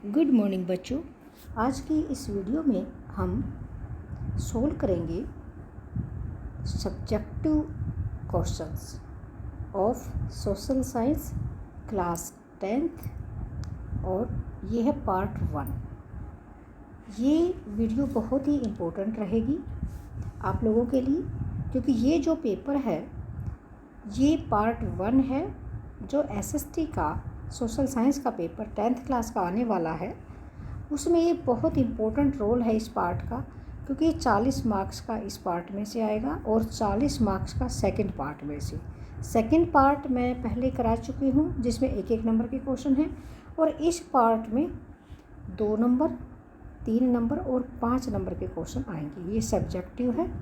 Good morning बच्चों। आज की इस वीडियो में हम सोल्व करेंगे subjective questions of social science class 10th और ये है पार्ट 1। ये वीडियो बहुत ही इम्पोर्टेंट रहेगी आप लोगों के लिए, क्योंकि ये जो पेपर है ये पार्ट 1 है जो एसएसटी का सोशल साइंस का पेपर 10th क्लास का आने वाला है। उसमें ये बहुत इम्पोर्टेंट रोल है इस पार्ट का, क्योंकि 40 मार्क्स का इस पार्ट में से आएगा और 40 मार्क्स का सेकंड पार्ट में से। सेकंड पार्ट मैं पहले करा चुकी हूँ जिसमें एक एक नंबर के क्वेश्चन हैं, और इस पार्ट में 2 नंबर, 3 नंबर और 5 नंबर के क्वेश्चन आएंगे। ये सब्जेक्टिव है,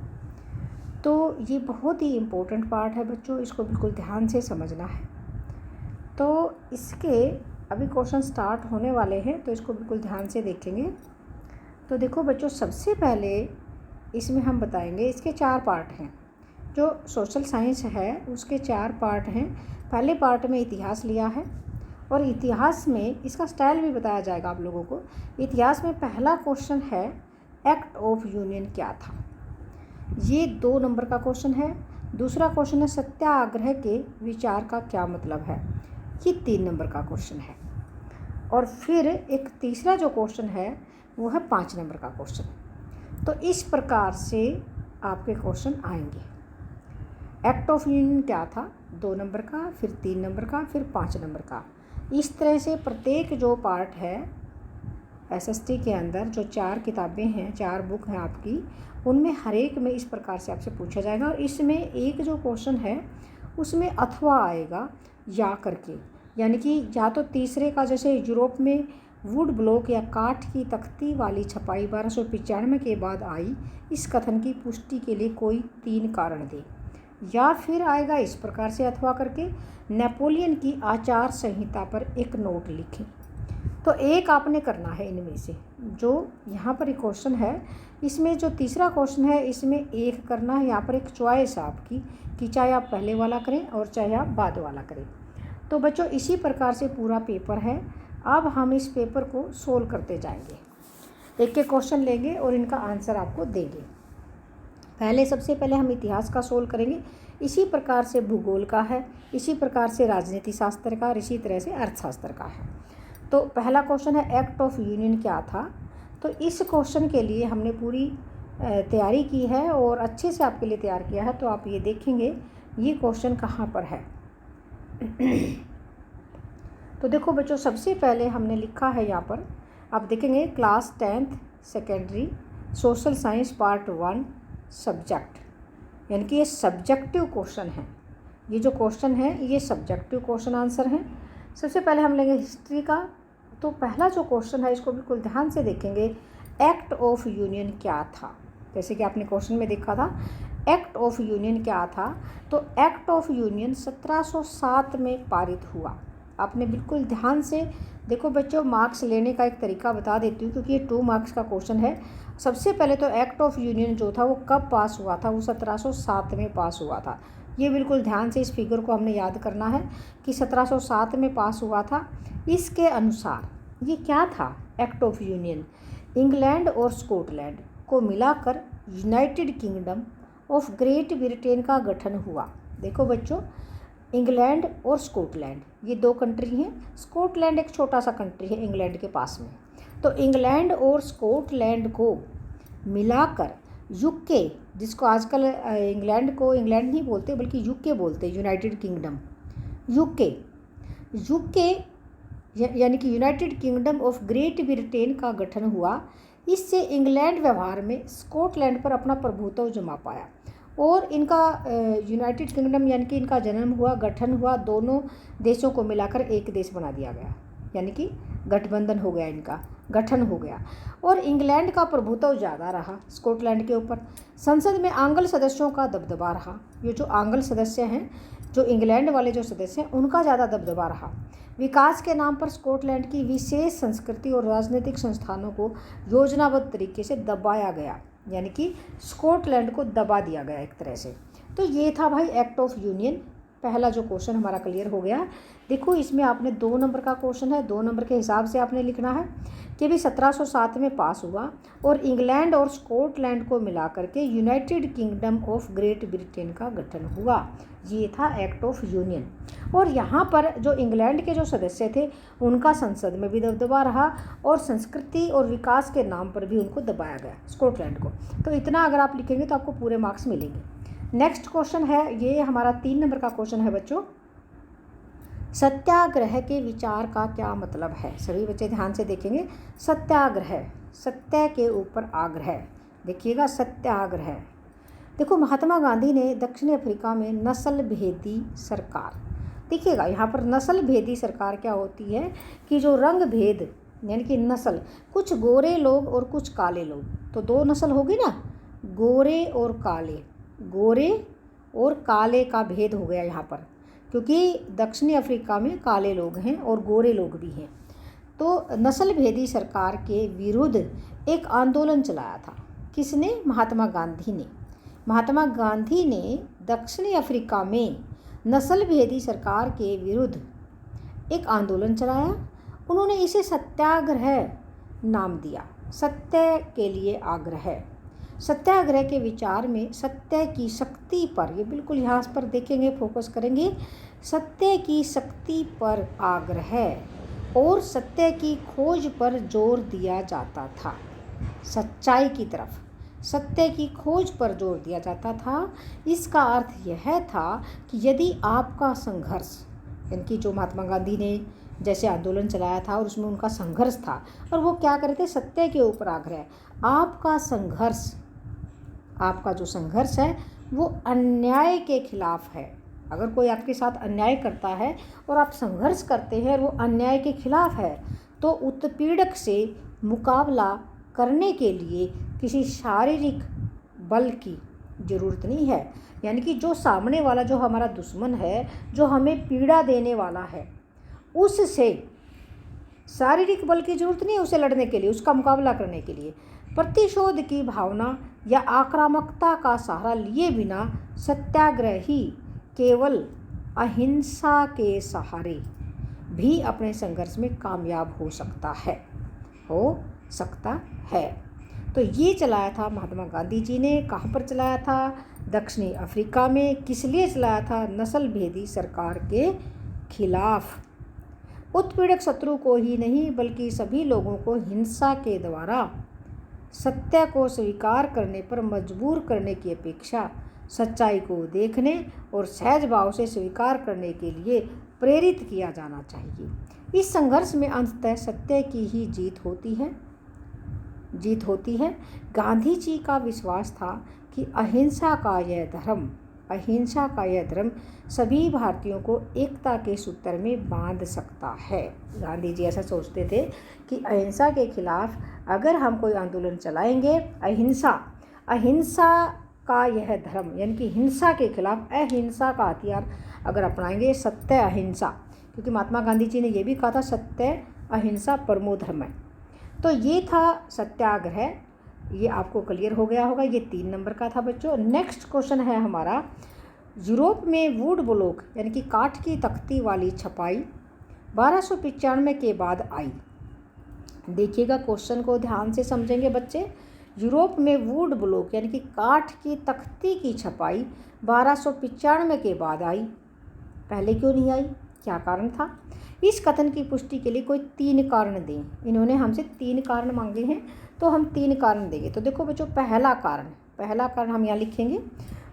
तो ये बहुत ही इम्पोर्टेंट पार्ट है बच्चों, इसको बिल्कुल ध्यान से समझना है। तो इसके अभी क्वेश्चन स्टार्ट होने वाले हैं, तो इसको बिल्कुल ध्यान से देखेंगे। तो देखो बच्चों, सबसे पहले इसमें हम बताएंगे, इसके 4 पार्ट हैं। जो सोशल साइंस है उसके 4 पार्ट हैं। पहले पार्ट में इतिहास लिया है, और इतिहास में इसका स्टाइल भी बताया जाएगा आप लोगों को। इतिहास में पहला क्वेश्चन है एक्ट ऑफ यूनियन क्या था, ये 2 नंबर का क्वेश्चन है। दूसरा क्वेश्चन है सत्याग्रह के विचार का क्या मतलब है, ये 3 नंबर का क्वेश्चन है। और फिर एक तीसरा जो क्वेश्चन है वो है 5 नंबर का क्वेश्चन। तो इस प्रकार से आपके क्वेश्चन आएंगे। एक्ट ऑफ यूनियन क्या था 2 नंबर का, फिर 3 नंबर का, फिर 5 नंबर का। इस तरह से प्रत्येक जो पार्ट है एसएसटी के अंदर, जो 4 किताबें हैं, 4 बुक हैं आपकी, उनमें हर एक में इस प्रकार से आपसे पूछा जाएगा। और इसमें एक जो क्वेश्चन है उसमें अथवा आएगा या करके, यानी कि या तो तीसरे का, जैसे यूरोप में वुड ब्लॉक या काठ की तख्ती वाली छपाई 1295 के बाद आई, इस कथन की पुष्टि के लिए कोई 3 कारण दे। या फिर आएगा इस प्रकार से अथवा करके, नेपोलियन की आचार संहिता पर एक नोट लिखें। तो एक आपने करना है इनमें से, जो यहाँ पर एक क्वेश्चन है, इसमें जो तीसरा क्वेश्चन है इसमें एक करना है। यहाँ पर एक चॉइस आपकी कि चाहे आप पहले वाला करें और चाहे आप बाद वाला करें। तो बच्चों इसी प्रकार से पूरा पेपर है। अब हम इस पेपर को सोल्व करते जाएंगे, एक एक क्वेश्चन लेंगे और इनका आंसर आपको देंगे। पहले सबसे पहले हम इतिहास का सोल्व करेंगे, इसी प्रकार से भूगोल का है, इसी प्रकार से राजनीति शास्त्र का, और इसी तरह से अर्थशास्त्र का है। तो पहला क्वेश्चन है एक्ट ऑफ यूनियन क्या था। तो इस क्वेश्चन के लिए हमने पूरी तैयारी की है और अच्छे से आपके लिए तैयार किया है। तो आप ये देखेंगे ये क्वेश्चन कहाँ पर है। तो देखो बच्चों, सबसे पहले हमने लिखा है यहाँ पर, आप देखेंगे class 10th secondary social science part 1 subject, यानी कि ये सब्जेक्टिव क्वेश्चन है। ये जो क्वेश्चन है ये सब्जेक्टिव क्वेश्चन आंसर है। सबसे पहले हम लेंगे हिस्ट्री का। तो पहला जो क्वेश्चन है इसको बिल्कुल ध्यान से देखेंगे, एक्ट ऑफ यूनियन क्या था। जैसे कि आपने क्वेश्चन में देखा था एक्ट ऑफ यूनियन क्या था, तो एक्ट ऑफ यूनियन 1707 में पारित हुआ। आपने बिल्कुल ध्यान से देखो बच्चों, मार्क्स लेने का एक तरीका बता देती हूँ, क्योंकि ये 2 मार्क्स का क्वेश्चन है। सबसे पहले तो एक्ट ऑफ यूनियन जो था वो कब पास हुआ था, वो 1707 में पास हुआ था। ये बिल्कुल ध्यान से इस फिगर को हमने याद करना है कि 1707 में पास हुआ था। इसके अनुसार ये क्या था, एक्ट ऑफ यूनियन इंग्लैंड और स्कॉटलैंड को मिलाकर United kingdom of great Britain का गठन हुआ। देखो बच्चों, इंग्लैंड और स्कॉटलैंड ये 2 कंट्री हैं। स्कॉटलैंड एक छोटा सा कंट्री है इंग्लैंड के पास में। तो इंग्लैंड और स्कॉटलैंड को मिलाकर यूके, जिसको आजकल इंग्लैंड को इंग्लैंड नहीं बोलते बल्कि यूके बोलते, यूनाइटेड किंगडम, यूके यानी कि United kingdom of great Britain का गठन हुआ। इससे इंग्लैंड व्यवहार में स्कॉटलैंड पर अपना प्रभुत्व जमा पाया, और इनका यूनाइटेड किंगडम यानी कि इनका जन्म हुआ, गठन हुआ, दोनों देशों को मिलाकर एक देश बना दिया गया, यानी कि गठबंधन हो गया, इनका गठन हो गया। और इंग्लैंड का प्रभुत्व ज़्यादा रहा स्कॉटलैंड के ऊपर। संसद में आंग्ल सदस्यों का दबदबा रहा। ये जो आंग्ल सदस्य हैं, जो इंग्लैंड वाले जो सदस्य हैं, उनका ज़्यादा दबदबा रहा। विकास के नाम पर स्कॉटलैंड की विशेष संस्कृति और राजनीतिक संस्थानों को योजनाबद्ध तरीके से दबाया गया, यानी कि स्कॉटलैंड को दबा दिया गया एक तरह से। तो ये था भाई एक्ट ऑफ यूनियन पहला जो क्वेश्चन हमारा क्लियर हो गया। देखो इसमें आपने 2 नंबर का क्वेश्चन है, 2 नंबर के हिसाब से आपने लिखना है कि भी 1707 में पास हुआ और इंग्लैंड और स्कॉटलैंड को मिला करके United kingdom of great Britain का गठन हुआ। ये था एक्ट ऑफ यूनियन। और यहाँ पर जो इंग्लैंड के जो सदस्य थे उनका संसद में भी दबदबा रहा और संस्कृति और विकास के नाम पर भी उनको दबाया गया, स्कॉटलैंड को। तो इतना अगर आप लिखेंगे तो आपको पूरे मार्क्स मिलेंगे। नेक्स्ट क्वेश्चन है, ये हमारा 3 नंबर का क्वेश्चन है बच्चों, सत्याग्रह के विचार का क्या मतलब है। सभी बच्चे ध्यान से देखेंगे। सत्याग्रह, सत्य के ऊपर आग्रह, देखिएगा सत्याग्रह। देखो महात्मा गांधी ने दक्षिण अफ्रीका में नस्ल भेदी सरकार, देखिएगा यहाँ पर नस्ल भेदी सरकार क्या होती है कि जो रंग भेद यानी कि नस्ल, कुछ गोरे लोग और कुछ काले लोग, तो 2 नस्ल होगी ना, गोरे और काले, गोरे और काले का भेद हो गया यहाँ पर, क्योंकि दक्षिणी अफ्रीका में काले लोग हैं और गोरे लोग भी हैं। तो नस्ल भेदी सरकार के विरुद्ध एक आंदोलन चलाया था। किसने? महात्मा गांधी ने। महात्मा गांधी ने दक्षिणी अफ्रीका में नस्ल भेदी सरकार के विरुद्ध एक आंदोलन चलाया। उन्होंने इसे सत्याग्रह नाम दिया, सत्य के लिए आग्रह। सत्याग्रह के विचार में सत्य की शक्ति पर, ये बिल्कुल यहाँ पर देखेंगे, फोकस करेंगे, सत्य की शक्ति पर आग्रह और सत्य की खोज पर जोर दिया जाता था। सच्चाई की तरफ, सत्य की खोज पर जोर दिया जाता था। इसका अर्थ यह था कि यदि आपका संघर्ष, यानी कि जो महात्मा गांधी ने जैसे आंदोलन चलाया था और उसमें उनका संघर्ष था, और वो क्या करते, सत्य के ऊपर आग्रह। आपका संघर्ष, आपका जो संघर्ष है वो अन्याय के खिलाफ है। अगर कोई आपके साथ अन्याय करता है और आप संघर्ष करते हैं और वो अन्याय के खिलाफ है, तो उत्पीड़क से मुकाबला करने के लिए किसी शारीरिक बल की ज़रूरत नहीं है। यानी कि जो सामने वाला, जो हमारा दुश्मन है, जो हमें पीड़ा देने वाला है, उससे शारीरिक बल की ज़रूरत नहीं है उसे लड़ने के लिए, उसका मुकाबला करने के लिए। प्रतिशोध की भावना या आक्रामकता का सहारा लिए बिना सत्याग्रही केवल अहिंसा के सहारे भी अपने संघर्ष में कामयाब हो सकता है। तो ये चलाया था महात्मा गांधी जी ने। कहाँ पर चलाया था? दक्षिणी अफ्रीका में। किस लिए चलाया था? नस्ल भेदी सरकार के खिलाफ। उत्पीड़क शत्रु को ही नहीं बल्कि सभी लोगों को हिंसा के द्वारा सत्य को स्वीकार करने पर मजबूर करने की अपेक्षा सच्चाई को देखने और सहज भाव से स्वीकार करने के लिए प्रेरित किया जाना चाहिए। इस संघर्ष में अंततः सत्य की ही जीत होती है। गांधी जी का विश्वास था कि अहिंसा का यह धर्म सभी भारतीयों को एकता के सूत्र में बांध सकता है। गांधी जी ऐसा सोचते थे कि अहिंसा के खिलाफ अगर हम कोई आंदोलन चलाएंगे, अहिंसा का यह धर्म, यानी कि हिंसा के खिलाफ अहिंसा का हथियार अगर अपनाएंगे, सत्य अहिंसा, क्योंकि महात्मा गांधी जी ने यह भी कहा था सत्य अहिंसा परमो धर्म है। तो ये था सत्याग्रह। ये आपको क्लियर हो गया होगा। ये 3 नंबर का था बच्चों। नेक्स्ट क्वेश्चन है हमारा, यूरोप में वुड ब्लॉक यानी कि काठ की तख्ती वाली छपाई 1295 के बाद आई। देखिएगा क्वेश्चन को ध्यान से समझेंगे बच्चे। यूरोप में वुड ब्लॉक यानी कि काठ की तख्ती की छपाई 1295 के बाद आई। पहले क्यों नहीं आई? क्या कारण था? इस कथन की पुष्टि के लिए कोई 3 कारण दें। इन्होंने हमसे 3 कारण मांगे हैं, तो हम 3 कारण देंगे। तो देखो बच्चों, पहला कारण हम यहाँ लिखेंगे,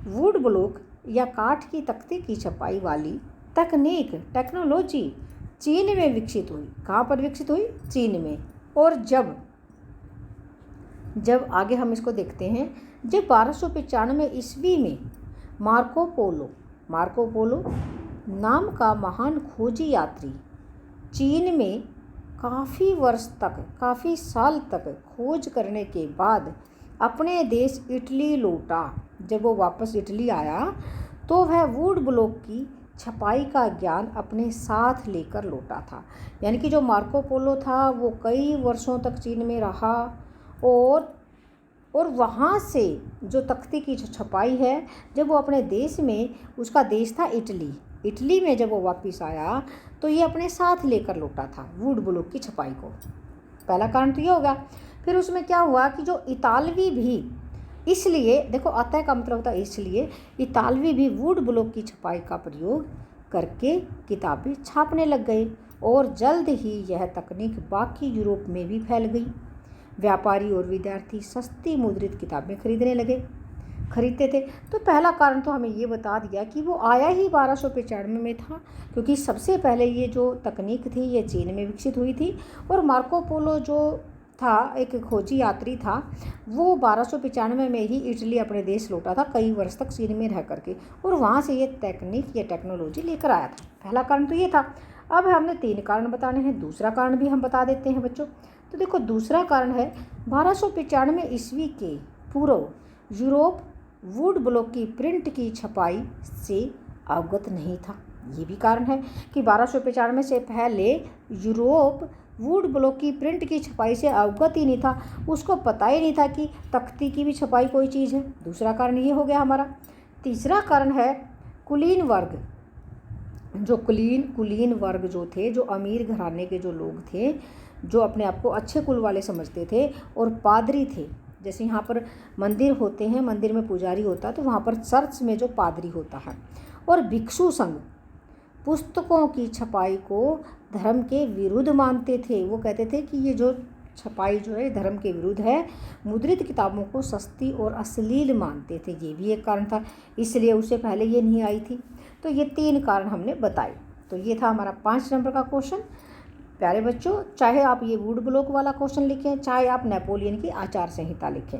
वुड ब्लॉक या काठ की तख्ती की छपाई वाली टेक्नोलॉजी चीन में विकसित हुई। कहाँ पर विकसित हुई? चीन में। और जब आगे हम इसको देखते हैं, जब 1295 ईस्वी में मार्को पोलो नाम का महान खोजी यात्री चीन में काफ़ी साल तक खोज करने के बाद अपने देश इटली लौटा। जब वो वापस इटली आया तो वह वुड ब्लॉक की छपाई का ज्ञान अपने साथ लेकर लौटा था। यानी कि जो मार्को पोलो था वो कई वर्षों तक चीन में रहा और वहाँ से जो तख्ती की जो छपाई है, जब वो अपने देश में, उसका देश था इटली, इटली में जब वो वापस आया तो ये अपने साथ लेकर लौटा था वुड ब्लॉक की छपाई को। पहला कारण तो ये होगा। फिर उसमें क्या हुआ कि जो इतालवी भी, इसलिए देखो अतः का मतलब होता है इसलिए, इतालवी भी वुड ब्लॉक की छपाई का प्रयोग करके किताबें छापने लग गए और जल्द ही यह तकनीक बाकी यूरोप में भी फैल गई। व्यापारी और विद्यार्थी सस्ती मुद्रित किताबें खरीदते थे। तो पहला कारण तो हमें ये बता दिया कि वो आया ही 1295 में था, क्योंकि सबसे पहले ये जो तकनीक थी ये चीन में विकसित हुई थी और मार्को पोलो जो था एक खोजी यात्री था, वो 1295 में ही इटली अपने देश लौटा था, कई वर्ष तक चीन में रह करके, और वहाँ से ये तकनीक, ये टेक्नोलॉजी लेकर आया था। पहला कारण तो ये था। अब हमने 3 कारण बताने हैं, दूसरा कारण भी हम बता देते हैं बच्चों। तो देखो दूसरा कारण है 1295 ईस्वी के पूर्व यूरोप वुड ब्लॉक की प्रिंट की छपाई से अवगत नहीं था। ये भी कारण है कि 1295 से पहले यूरोप वुड ब्लॉक की प्रिंट की छपाई से अवगत ही नहीं था, उसको पता ही नहीं था कि तख्ती की भी छपाई कोई चीज़ है। दूसरा कारण ये हो गया हमारा। तीसरा कारण है कुलीन वर्ग। जो कुलीन वर्ग जो थे, जो अमीर घराने के जो लोग थे, जो अपने आप को अच्छे कुल वाले समझते थे, और पादरी थे। जैसे यहाँ पर मंदिर होते हैं, मंदिर में पुजारी होता है, तो वहाँ पर चर्च में जो पादरी होता है, और भिक्षु संघ पुस्तकों की छपाई को धर्म के विरुद्ध मानते थे। वो कहते थे कि ये जो छपाई जो है धर्म के विरुद्ध है। मुद्रित किताबों को सस्ती और अश्लील मानते थे, ये भी एक कारण था, इसलिए उससे पहले ये नहीं आई थी। तो ये 3 कारण हमने बताए। तो ये था हमारा 5 नंबर का क्वेश्चन। प्यारे बच्चों, चाहे आप ये वुड ब्लॉक वाला क्वेश्चन लिखें, चाहे आप नेपोलियन की आचार संहिता लिखें,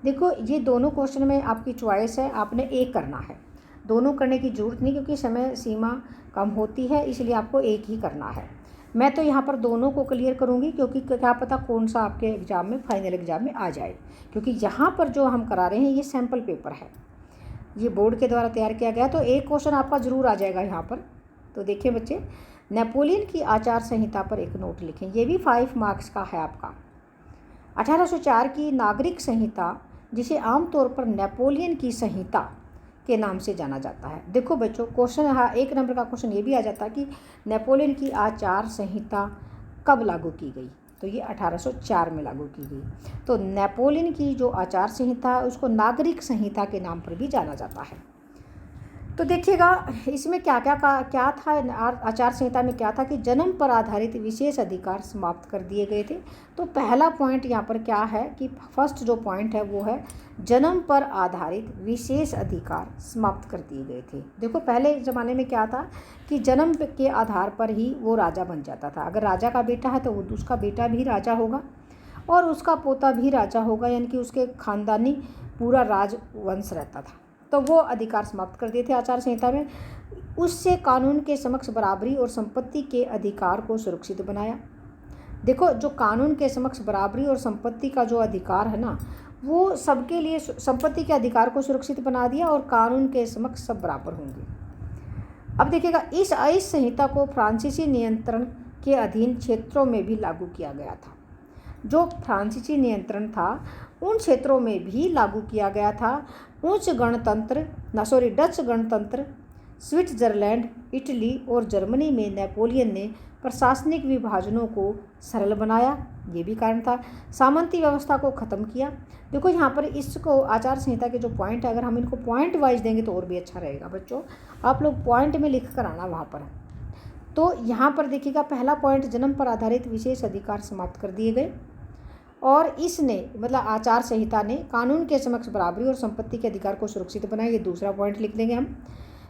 देखो ये दोनों क्वेश्चन में आपकी चॉइस है, आपने एक करना है। दोनों करने की ज़रूरत नहीं, क्योंकि समय सीमा कम होती है, इसलिए आपको एक ही करना है। मैं तो यहाँ पर दोनों को क्लियर करूँगी, क्योंकि क्या पता कौन सा आपके एग्ज़ाम में, फाइनल एग्ज़ाम में आ जाए। क्योंकि यहाँ पर जो हम करा रहे हैं ये सैम्पल पेपर है, ये बोर्ड के द्वारा तैयार किया गया, तो एक क्वेश्चन आपका ज़रूर आ जाएगा यहाँ पर। तो देखिए बच्चे, नेपोलियन की आचार संहिता पर एक नोट लिखें, ये भी 5 मार्क्स का है आपका। 1804 की नागरिक संहिता, जिसे आमतौर पर नेपोलियन की संहिता के नाम से जाना जाता है। देखो बच्चों, क्वेश्चन यहाँ 1 नंबर का क्वेश्चन ये भी आ जाता है कि नेपोलियन की आचार संहिता कब लागू की गई, तो ये 1804 में लागू की गई। तो नेपोलियन की जो आचार संहिता है उसको नागरिक संहिता के नाम पर भी जाना जाता है। तो देखिएगा इसमें क्या था, आचार संहिता में क्या था कि जन्म पर आधारित विशेष अधिकार समाप्त कर दिए गए थे। तो पहला पॉइंट यहाँ पर क्या है कि फर्स्ट जो पॉइंट है वो है जन्म पर आधारित विशेष अधिकार समाप्त कर दिए गए थे। देखो पहले ज़माने में क्या था कि जन्म के आधार पर ही वो राजा बन जाता था। अगर राजा का बेटा है तो वो उसका बेटा भी राजा होगा और उसका पोता भी राजा होगा, यानी कि उसके खानदानी पूरा राजवंश रहता था। तो वो अधिकार समाप्त कर दिए थे आचार संहिता में। उससे कानून के समक्ष बराबरी और संपत्ति के अधिकार को सुरक्षित बनाया। देखो जो कानून के समक्ष बराबरी और संपत्ति का जो अधिकार है ना, वो सबके लिए संपत्ति के अधिकार को सुरक्षित बना दिया और कानून के समक्ष सब बराबर होंगे। अब देखिएगा इस संहिता को फ्रांसीसी नियंत्रण के अधीन क्षेत्रों में भी लागू किया गया था। जो फ्रांसीसी नियंत्रण था उन क्षेत्रों में भी लागू किया गया था। डच गणतंत्र, स्विट्जरलैंड, इटली और जर्मनी में नेपोलियन ने प्रशासनिक विभाजनों को सरल बनाया, ये भी कारण था। सामंती व्यवस्था को ख़त्म किया। देखो यहाँ पर इसको आचार संहिता के जो पॉइंट है, अगर हम इनको पॉइंट वाइज देंगे तो और भी अच्छा रहेगा बच्चों। आप लोग पॉइंट में लिख कर आना वहाँ पर। तो यहाँ पर देखिएगा पहला पॉइंट, जन्म पर आधारित विशेष अधिकार समाप्त कर दिए गए और इसने मतलब आचार संहिता ने कानून के समक्ष बराबरी और संपत्ति के अधिकार को सुरक्षित बनाया, ये दूसरा पॉइंट लिख देंगे हम।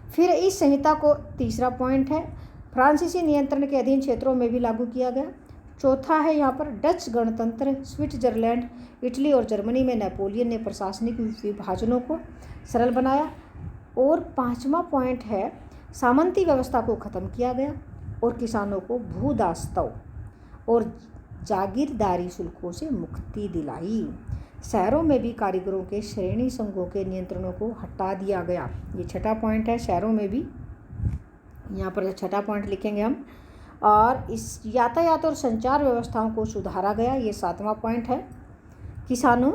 फिर इस संहिता को तीसरा पॉइंट है फ्रांसीसी नियंत्रण के अधीन क्षेत्रों में भी लागू किया गया। चौथा है यहाँ पर डच गणतंत्र, स्विट्जरलैंड, इटली और जर्मनी में नेपोलियन ने प्रशासनिक विभाजनों को सरल बनाया। और पाँचवा पॉइंट है सामंती व्यवस्था को ख़त्म किया गया और किसानों को भूदास्तव और जागीरदारी शुल्कों से मुक्ति दिलाई। शहरों में भी कारीगरों के श्रेणी संघों के नियंत्रणों को हटा दिया गया, ये छठा पॉइंट है। शहरों में भी यहाँ पर छठा पॉइंट लिखेंगे हम। और इस यातायात और संचार व्यवस्थाओं को सुधारा गया, ये सातवां पॉइंट है। किसानों,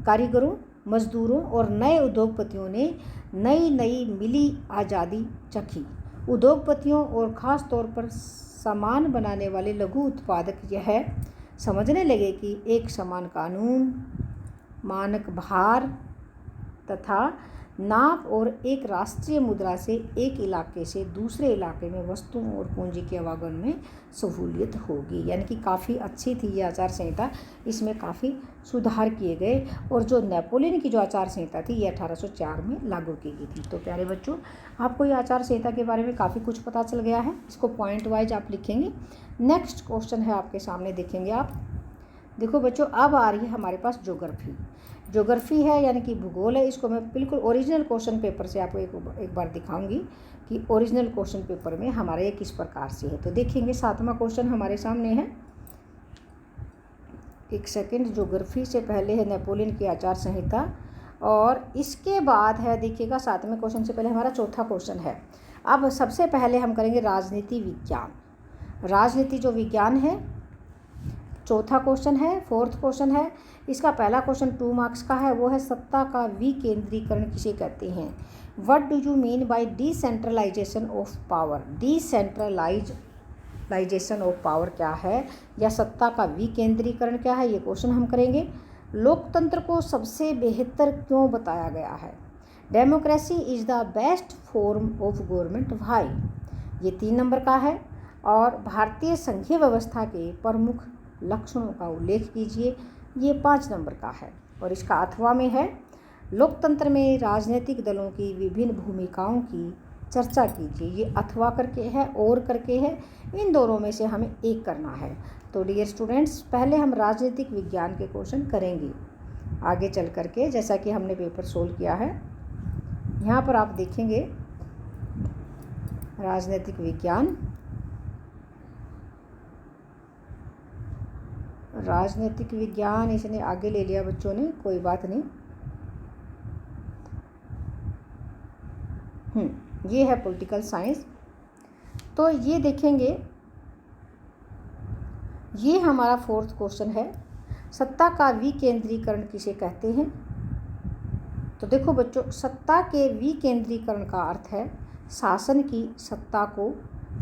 कारीगरों, मजदूरों और नए उद्योगपतियों ने नई मिली आज़ादी चखी उद्योगपतियों और ख़ास तौर पर सामान बनाने वाले लघु उत्पादक यह समझने लगे कि एक समान कानून, मानक भार तथा नाप और एक राष्ट्रीय मुद्रा से एक इलाके से दूसरे इलाके में वस्तुओं और पूंजी के आवागमन में सहूलियत होगी। यानी कि काफ़ी अच्छी थी ये आचार संहिता, इसमें काफ़ी सुधार किए गए। और जो नेपोलियन की जो आचार संहिता थी ये 1804 में लागू की गई थी। तो प्यारे बच्चों, आपको ये आचार संहिता के बारे में काफ़ी कुछ पता चल गया है। इसको पॉइंट वाइज आप लिखेंगे। नेक्स्ट क्वेश्चन है आपके सामने, देखेंगे आप। देखो बच्चों, अब आ रही है हमारे पास ज्योग्राफी है, यानी कि भूगोल है। इसको मैं बिल्कुल ओरिजिनल क्वेश्चन पेपर से आपको एक बार दिखाऊंगी कि ओरिजिनल क्वेश्चन पेपर में हमारे ये किस प्रकार से है। तो देखेंगे 7वां क्वेश्चन हमारे सामने है। एक सेकंड, ज्योग्राफी से पहले है नेपोलियन की आचार संहिता और इसके बाद है, देखिएगा 7वें क्वेश्चन से पहले हमारा चौथा क्वेश्चन है। अब सबसे पहले हम करेंगे राजनीति विज्ञान। राजनीति जो विज्ञान है चौथा क्वेश्चन है, फोर्थ क्वेश्चन है। इसका पहला क्वेश्चन 2 मार्क्स का है, वो है सत्ता का विकेंद्रीकरण किसे कहते हैं। What do you mean by decentralisation of power. Decentralisation of power क्या है या सत्ता का विकेंद्रीकरण क्या है, ये क्वेश्चन हम करेंगे। लोकतंत्र को सबसे बेहतर क्यों बताया गया है। Democracy is the best form of government why, ये 3 नंबर का है। और भारतीय संघीय व्यवस्था के प्रमुख लक्षणों का उल्लेख कीजिए, ये 5 नंबर का है। और इसका अथवा में है, लोकतंत्र में राजनीतिक दलों की विभिन्न भूमिकाओं की चर्चा कीजिए, ये अथवा करके है और करके है। इन दोनों में से हमें एक करना है। तो डियर स्टूडेंट्स, पहले हम राजनीतिक विज्ञान के क्वेश्चन करेंगे आगे चल करके, जैसा कि हमने पेपर सोल्व किया है। यहाँ पर आप देखेंगे राजनीतिक विज्ञान, राजनीतिक विज्ञान इसने आगे ले लिया बच्चों ने, कोई बात नहीं। ये है पॉलिटिकल साइंस। तो ये देखेंगे, ये हमारा फोर्थ क्वेश्चन है, सत्ता का विकेंद्रीकरण किसे कहते हैं। तो देखो बच्चों, सत्ता के विकेंद्रीकरण का अर्थ है शासन की सत्ता को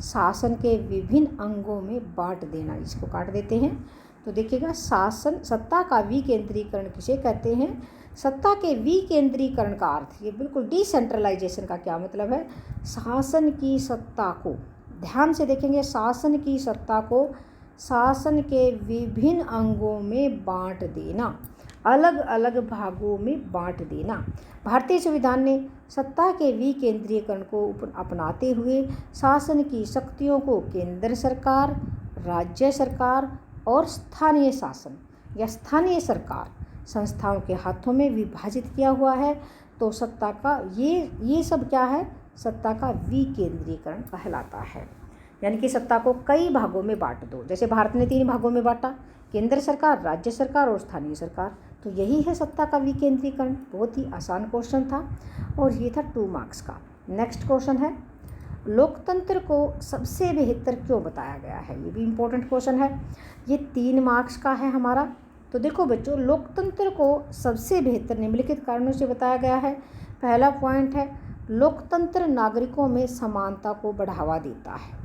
शासन के विभिन्न अंगों में बांट देना। इसको काट देते हैं। तो देखिएगा, सत्ता का विकेंद्रीकरण किसे कहते हैं। सत्ता के विकेंद्रीकरण का अर्थ, ये बिल्कुल डिसेंट्रलाइजेशन का क्या मतलब है, शासन की सत्ता को, ध्यान से देखेंगे, शासन की सत्ता को शासन के विभिन्न अंगों में बांट देना, अलग अलग भागों में बांट देना। भारतीय संविधान ने सत्ता के विकेंद्रीकरण को अपनाते हुए शासन की शक्तियों को केंद्र सरकार, राज्य सरकार और स्थानीय शासन या स्थानीय सरकार संस्थाओं के हाथों में विभाजित किया हुआ है। तो सत्ता का ये सब क्या है, सत्ता का विकेंद्रीकरण कहलाता है। यानी कि सत्ता को कई भागों में बांट दो। जैसे भारत ने 3 भागों में बांटा, केंद्र सरकार, राज्य सरकार और स्थानीय सरकार। तो यही है सत्ता का विकेंद्रीकरण। बहुत ही आसान क्वेश्चन था और ये था 2 मार्क्स का। नेक्स्ट क्वेश्चन है, लोकतंत्र को सबसे बेहतर क्यों बताया गया है। ये भी इम्पोर्टेंट क्वेश्चन है, ये 3 मार्क्स का है हमारा। तो देखो बच्चों, लोकतंत्र को सबसे बेहतर निम्नलिखित कारणों से बताया गया है। पहला पॉइंट है, लोकतंत्र नागरिकों में समानता को बढ़ावा देता है।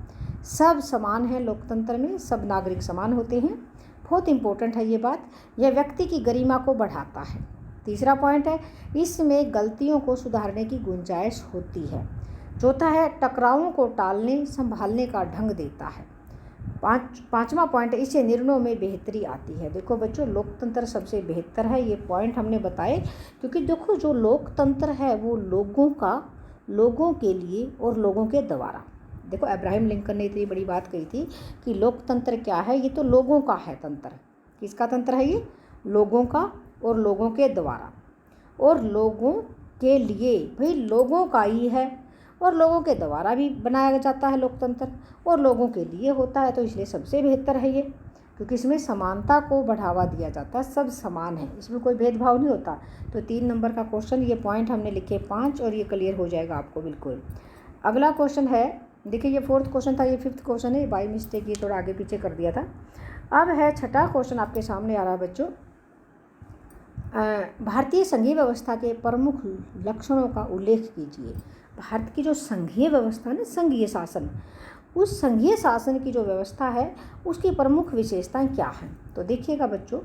सब समान हैं लोकतंत्र में, सब नागरिक समान होते हैं। बहुत इम्पोर्टेंट है ये बात। यह व्यक्ति की गरिमा को बढ़ाता है। तीसरा पॉइंट है, इसमें गलतियों को सुधारने की गुंजाइश होती है। चौथा है, टकरावों को टालने संभालने का ढंग देता है। पांचवा पॉइंट, इससे निर्णयों में बेहतरी आती है। देखो बच्चों, लोकतंत्र सबसे बेहतर है, ये पॉइंट हमने बताए, क्योंकि देखो जो लोकतंत्र है वो लोगों के लिए और लोगों के द्वारा। देखो, अब्राहम लिंकन ने इतनी बड़ी बात कही थी कि लोकतंत्र क्या है, ये तो लोगों का है तंत्र। किसका तंत्र है ये, लोगों का और लोगों के द्वारा और लोगों के लिए। भाई लोगों का ही है और लोगों के द्वारा भी बनाया जाता है लोकतंत्र और लोगों के लिए होता है। तो इसलिए सबसे बेहतर है ये, क्योंकि इसमें समानता को बढ़ावा दिया जाता है। सब समान है, इसमें कोई भेदभाव नहीं होता। तो 3 नंबर का क्वेश्चन, ये पॉइंट हमने लिखे 5 और ये क्लियर हो जाएगा आपको बिल्कुल। अगला क्वेश्चन है, देखिए ये 4th क्वेश्चन था, ये 5th क्वेश्चन है, बाई मिस्टेक ये थोड़ा आगे पीछे कर दिया था। अब है 6ठा क्वेश्चन आपके सामने आ रहा है बच्चों। भारतीय संघीय व्यवस्था के प्रमुख लक्षणों का उल्लेख कीजिए। भारत की जो संघीय व्यवस्था है ना, संघीय शासन, उस संघीय शासन की जो व्यवस्था है उसकी प्रमुख विशेषताएं क्या हैं। तो देखिएगा बच्चों,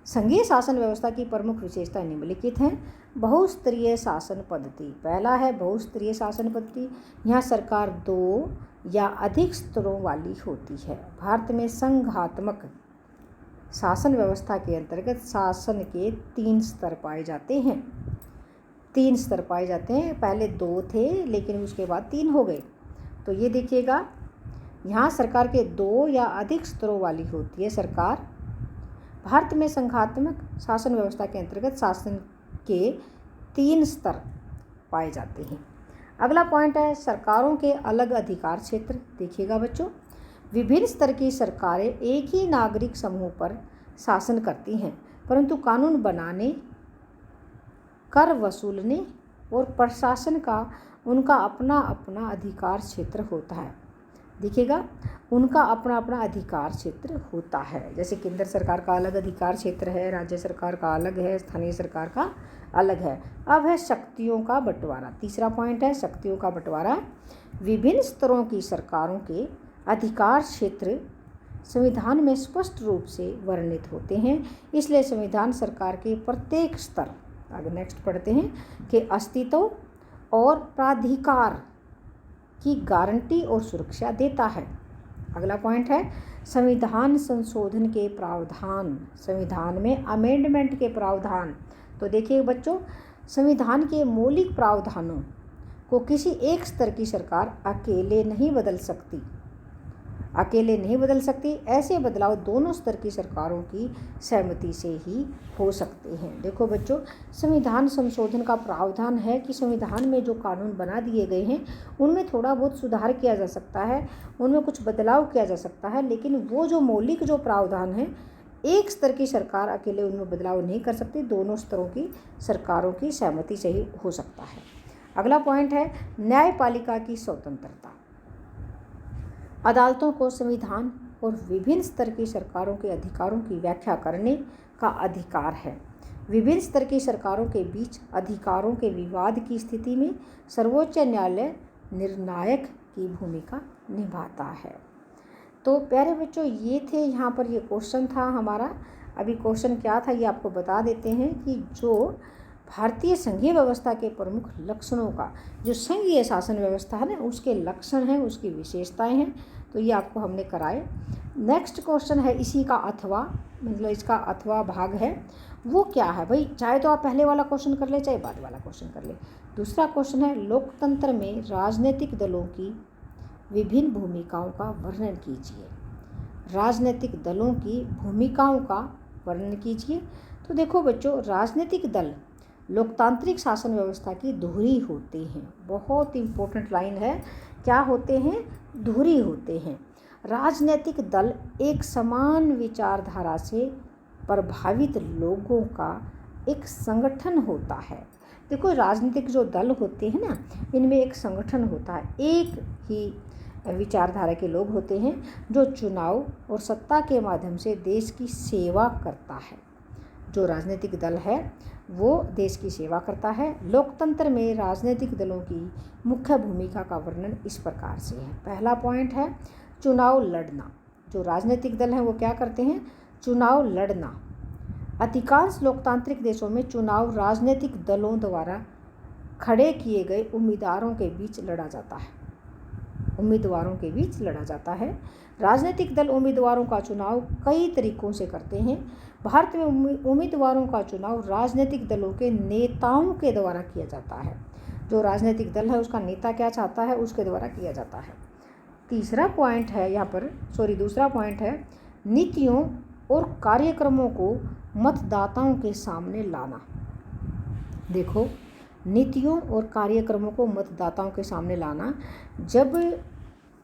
संघीय शासन व्यवस्था की प्रमुख विशेषताएं निम्नलिखित हैं। बहुस्तरीय शासन पद्धति, पहला है बहुस्तरीय शासन पद्धति। यहाँ सरकार 2 या अधिक स्तरों वाली होती है। भारत में संघात्मक शासन व्यवस्था के अंतर्गत शासन के 3 स्तर पाए जाते हैं। 3 स्तर पाए जाते हैं, पहले 2 थे लेकिन उसके बाद 3 हो गए। तो ये देखिएगा, यहाँ सरकार के 2 या अधिक स्तरों वाली होती है सरकार। भारत में संघात्मक शासन व्यवस्था के अंतर्गत शासन के 3 स्तर पाए जाते हैं। अगला पॉइंट है सरकारों के अलग अधिकार क्षेत्र। देखिएगा बच्चों, विभिन्न स्तर की सरकारें एक ही नागरिक समूह पर शासन करती हैं, परंतु कानून बनाने, कर वसूलने और प्रशासन का उनका अपना अपना अधिकार क्षेत्र होता है। देखिएगा, उनका अपना अपना अधिकार क्षेत्र होता है। जैसे केंद्र सरकार का अलग अधिकार क्षेत्र है, राज्य सरकार का अलग है, स्थानीय सरकार का अलग है। अब है शक्तियों का बंटवारा। तीसरा पॉइंट है शक्तियों का बंटवारा। विभिन्न स्तरों की सरकारों के अधिकार क्षेत्र संविधान में स्पष्ट रूप से वर्णित होते हैं, इसलिए संविधान सरकार के प्रत्येक स्तर, आगे नेक्स्ट पढ़ते हैं, के अस्तित्व और प्राधिकार की गारंटी और सुरक्षा देता है। अगला पॉइंट है संविधान संशोधन के प्रावधान, संविधान में अमेंडमेंट के प्रावधान। तो देखिए बच्चों, संविधान के मौलिक प्रावधानों को किसी एक स्तर की सरकार अकेले नहीं बदल सकती, ऐसे बदलाव दोनों स्तर की सरकारों की सहमति से ही हो सकते हैं। देखो बच्चों, संविधान संशोधन का प्रावधान है कि संविधान में जो कानून बना दिए गए हैं उनमें थोड़ा बहुत सुधार किया जा सकता है, उनमें कुछ बदलाव किया जा सकता है, लेकिन वो जो मौलिक जो प्रावधान है एक स्तर की सरकार अकेले उनमें बदलाव नहीं कर सकती, दोनों स्तरों की सरकारों की सहमति से ही हो सकता है। अगला पॉइंट है न्यायपालिका की स्वतंत्रता। अदालतों को संविधान और विभिन्न स्तर की सरकारों के अधिकारों की व्याख्या करने का अधिकार है। विभिन्न स्तर की सरकारों के बीच अधिकारों के विवाद की स्थिति में सर्वोच्च न्यायालय निर्णायक की भूमिका निभाता है। तो प्यारे बच्चों, ये थे यहाँ पर, ये क्वेश्चन था हमारा। अभी क्वेश्चन क्या था ये आपको बता देते हैं कि जो भारतीय संघीय व्यवस्था के प्रमुख लक्षणों का, जो संघीय शासन व्यवस्था है ना, उसके लक्षण हैं, उसकी विशेषताएं हैं, तो ये आपको हमने कराए। नेक्स्ट क्वेश्चन है इसी का अथवा, मतलब इसका अथवा भाग है, वो क्या है भाई। चाहे तो आप पहले वाला क्वेश्चन कर ले, चाहे बाद वाला क्वेश्चन कर ले। दूसरा क्वेश्चन है लोकतंत्र में राजनीतिक दलों की विभिन्न भूमिकाओं का वर्णन कीजिए। राजनीतिक दलों की भूमिकाओं का वर्णन कीजिए। तो देखो बच्चों, राजनीतिक दल लोकतांत्रिक शासन व्यवस्था की धुरी होते हैं। बहुत इंपॉर्टेंट लाइन है, क्या होते हैं, धुरी होते हैं। राजनीतिक दल एक समान विचारधारा से प्रभावित लोगों का एक संगठन होता है। देखो, राजनीतिक जो दल होते हैं ना, इनमें एक संगठन होता है, एक ही विचारधारा के लोग होते हैं जो चुनाव और सत्ता के माध्यम से देश की सेवा करता है। जो राजनीतिक दल है वो देश की सेवा करता है। लोकतंत्र में राजनीतिक दलों की मुख्य भूमिका का वर्णन इस प्रकार से है। पहला पॉइंट है चुनाव लड़ना। जो राजनीतिक दल हैं वो क्या करते हैं, चुनाव लड़ना। अधिकांश लोकतांत्रिक देशों में चुनाव राजनीतिक दलों द्वारा खड़े किए गए उम्मीदवारों के बीच लड़ा जाता है। राजनीतिक दल उम्मीदवारों का चुनाव कई तरीकों से करते हैं। भारत में उम्मीदवारों का चुनाव राजनीतिक दलों के नेताओं के द्वारा किया जाता है। जो राजनीतिक दल है उसका नेता क्या चाहता है, उसके द्वारा किया जाता है। दूसरा पॉइंट है नीतियों और कार्यक्रमों को मतदाताओं के सामने लाना। देखो, नीतियों और कार्यक्रमों को मतदाताओं के सामने लाना, जब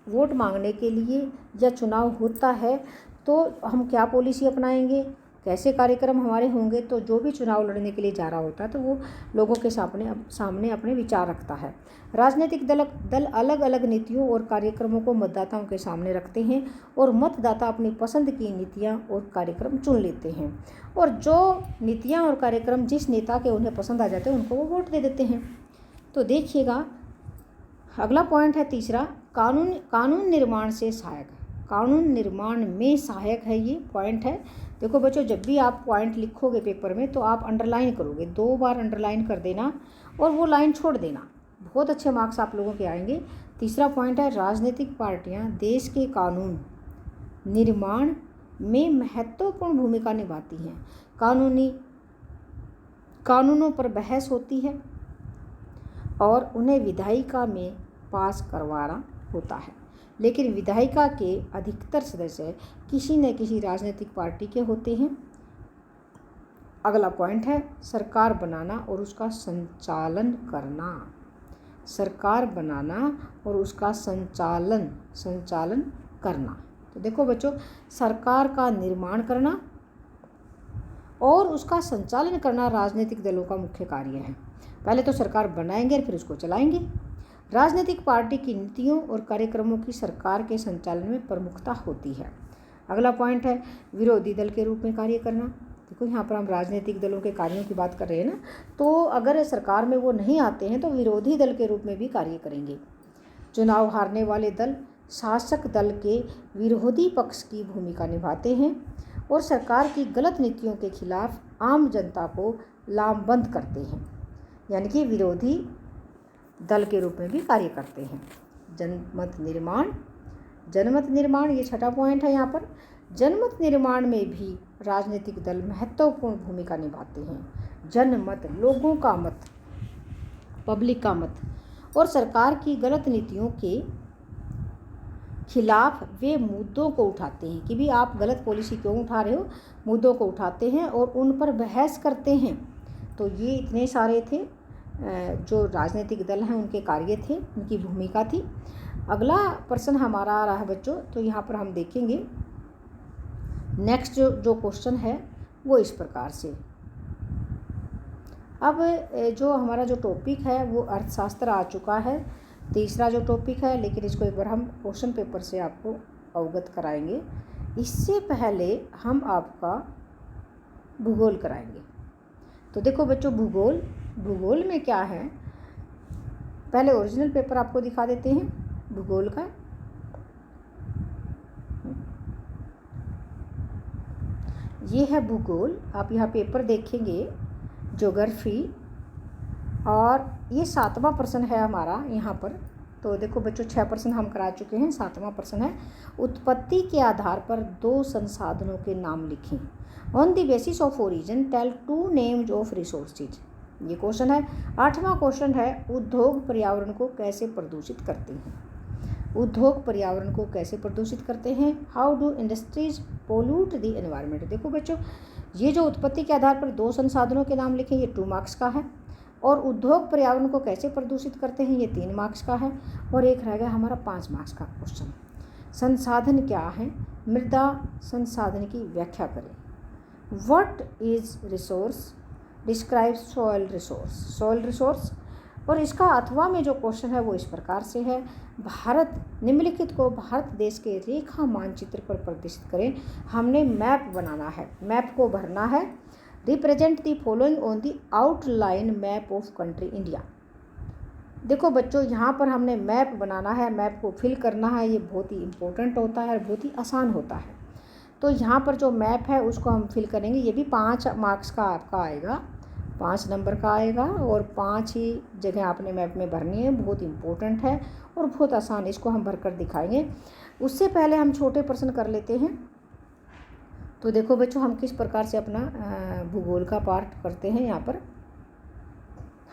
वोट मांगने के लिए या चुनाव होता है तो हम क्या पॉलिसी अपनाएंगे, कैसे कार्यक्रम हमारे होंगे, तो जो भी चुनाव लड़ने के लिए जा रहा होता है तो वो लोगों के सामने अपने विचार रखता है। राजनीतिक दल अलग अलग नीतियों और कार्यक्रमों को मतदाताओं के सामने रखते हैं और मतदाता अपनी पसंद की नीतियां और कार्यक्रम चुन लेते हैं, और जो नीतियां और कार्यक्रम जिस नेता के उन्हें पसंद आ जाते हैं उनको वो वोट दे देते हैं। तो देखिएगा, अगला पॉइंट है तीसरा, कानून निर्माण से सहायक, कानून निर्माण में सहायक है, ये पॉइंट है। देखो बच्चों, जब भी आप पॉइंट लिखोगे पेपर में तो आप अंडरलाइन करोगे, 2 बार अंडरलाइन कर देना और वो लाइन छोड़ देना, बहुत अच्छे मार्क्स आप लोगों के आएंगे। तीसरा पॉइंट है, राजनीतिक पार्टियां देश के कानून निर्माण में महत्वपूर्ण भूमिका निभाती हैं। कानूनों पर बहस होती है और उन्हें विधायिका में पास करवाना होता है, लेकिन विधायिका के अधिकतर सदस्य किसी न किसी राजनीतिक पार्टी के होते हैं। अगला पॉइंट है, सरकार बनाना और उसका संचालन करना, सरकार बनाना और उसका संचालन करना। तो देखो बच्चों, सरकार का निर्माण करना और उसका संचालन करना राजनीतिक दलों का मुख्य कार्य है। पहले तो सरकार बनाएंगे और फिर उसको चलाएंगे। राजनीतिक पार्टी की नीतियों और कार्यक्रमों की सरकार के संचालन में प्रमुखता होती है। अगला पॉइंट है, विरोधी दल के रूप में कार्य करना। देखो यहाँ पर हम राजनीतिक दलों के कार्यों की बात कर रहे हैं ना, तो अगर सरकार में वो नहीं आते हैं तो विरोधी दल के रूप में भी कार्य करेंगे। चुनाव हारने वाले दल शासक दल के विरोधी पक्ष की भूमिका निभाते हैं और सरकार की गलत नीतियों के खिलाफ आम जनता को लामबंद करते हैं, यानी कि विरोधी दल के रूप में भी कार्य करते हैं। जनमत निर्माण ये छठा पॉइंट है। यहाँ पर जनमत निर्माण में भी राजनीतिक दल महत्वपूर्ण भूमिका निभाते हैं। जनमत, लोगों का मत, पब्लिक का मत, और सरकार की गलत नीतियों के खिलाफ वे मुद्दों को उठाते हैं कि भी आप गलत पॉलिसी क्यों उठा रहे हो, मुद्दों को उठाते हैं और उन पर बहस करते हैं। तो ये इतने सारे थे जो राजनीतिक दल हैं उनके कार्य थे, उनकी भूमिका थी। अगला प्रश्न हमारा आ रहा है बच्चों, तो यहाँ पर हम देखेंगे नेक्स्ट जो क्वेश्चन है वो इस प्रकार से। अब जो हमारा जो टॉपिक है वो अर्थशास्त्र आ चुका है, तीसरा जो टॉपिक है, लेकिन इसको एक बार हम क्वेश्चन पेपर से आपको अवगत कराएंगे। इससे पहले हम आपका भूगोल कराएंगे। तो देखो बच्चों, भूगोल में क्या है, पहले ओरिजिनल पेपर आपको दिखा देते हैं भूगोल का। ये है भूगोल, आप यहाँ पेपर देखेंगे ज्योग्राफी, और ये 7वां प्रश्न है हमारा यहाँ पर। तो देखो बच्चों, 6 प्रश्न हम करा चुके हैं, 7वां प्रश्न है, उत्पत्ति के आधार पर 2 संसाधनों के नाम लिखें। On the basis of origin tell 2 names of resources. ये क्वेश्चन है। 8वां क्वेश्चन है, उद्योग पर्यावरण को कैसे प्रदूषित करते हैं। उद्योग पर्यावरण को कैसे प्रदूषित करते हैं। How do industries pollute the environment. देखो बच्चों, ये जो उत्पत्ति के आधार पर 2 संसाधनों के नाम लिखें, ये 2 मार्क्स का है, और उद्योग पर्यावरण को कैसे प्रदूषित करते हैं ये 3 मार्क्स का है, और एक रह गया हमारा 5 मार्क्स का क्वेश्चन। संसाधन क्या है, मृदा संसाधन की व्याख्या करें। What is resource, describe soil resource. और इसका अथवा में जो क्वेश्चन है वो इस प्रकार से है, भारत निम्नलिखित को भारत देश के रेखा मानचित्र पर प्रदर्शित करें। हमने मैप बनाना है, मैप को भरना है। Represent the following on the outline map of country India. देखो बच्चों, यहाँ पर हमने मैप बनाना है, मैप को फिल करना है। ये बहुत ही इम्पोर्टेंट होता है और बहुत ही आसान होता है। तो यहाँ पर जो मैप है उसको हम फिल करेंगे। ये भी 5 मार्क्स का आपका आएगा, 5 नंबर का आएगा, और 5 ही जगह आपने मैप में भरनी है। बहुत इम्पोर्टेंट है और बहुत आसान, इसको हम भरकर दिखाएंगे। उससे पहले हम छोटे प्रश्न कर लेते हैं। तो देखो बच्चों, हम किस प्रकार से अपना भूगोल का पार्ट करते हैं यहाँ पर।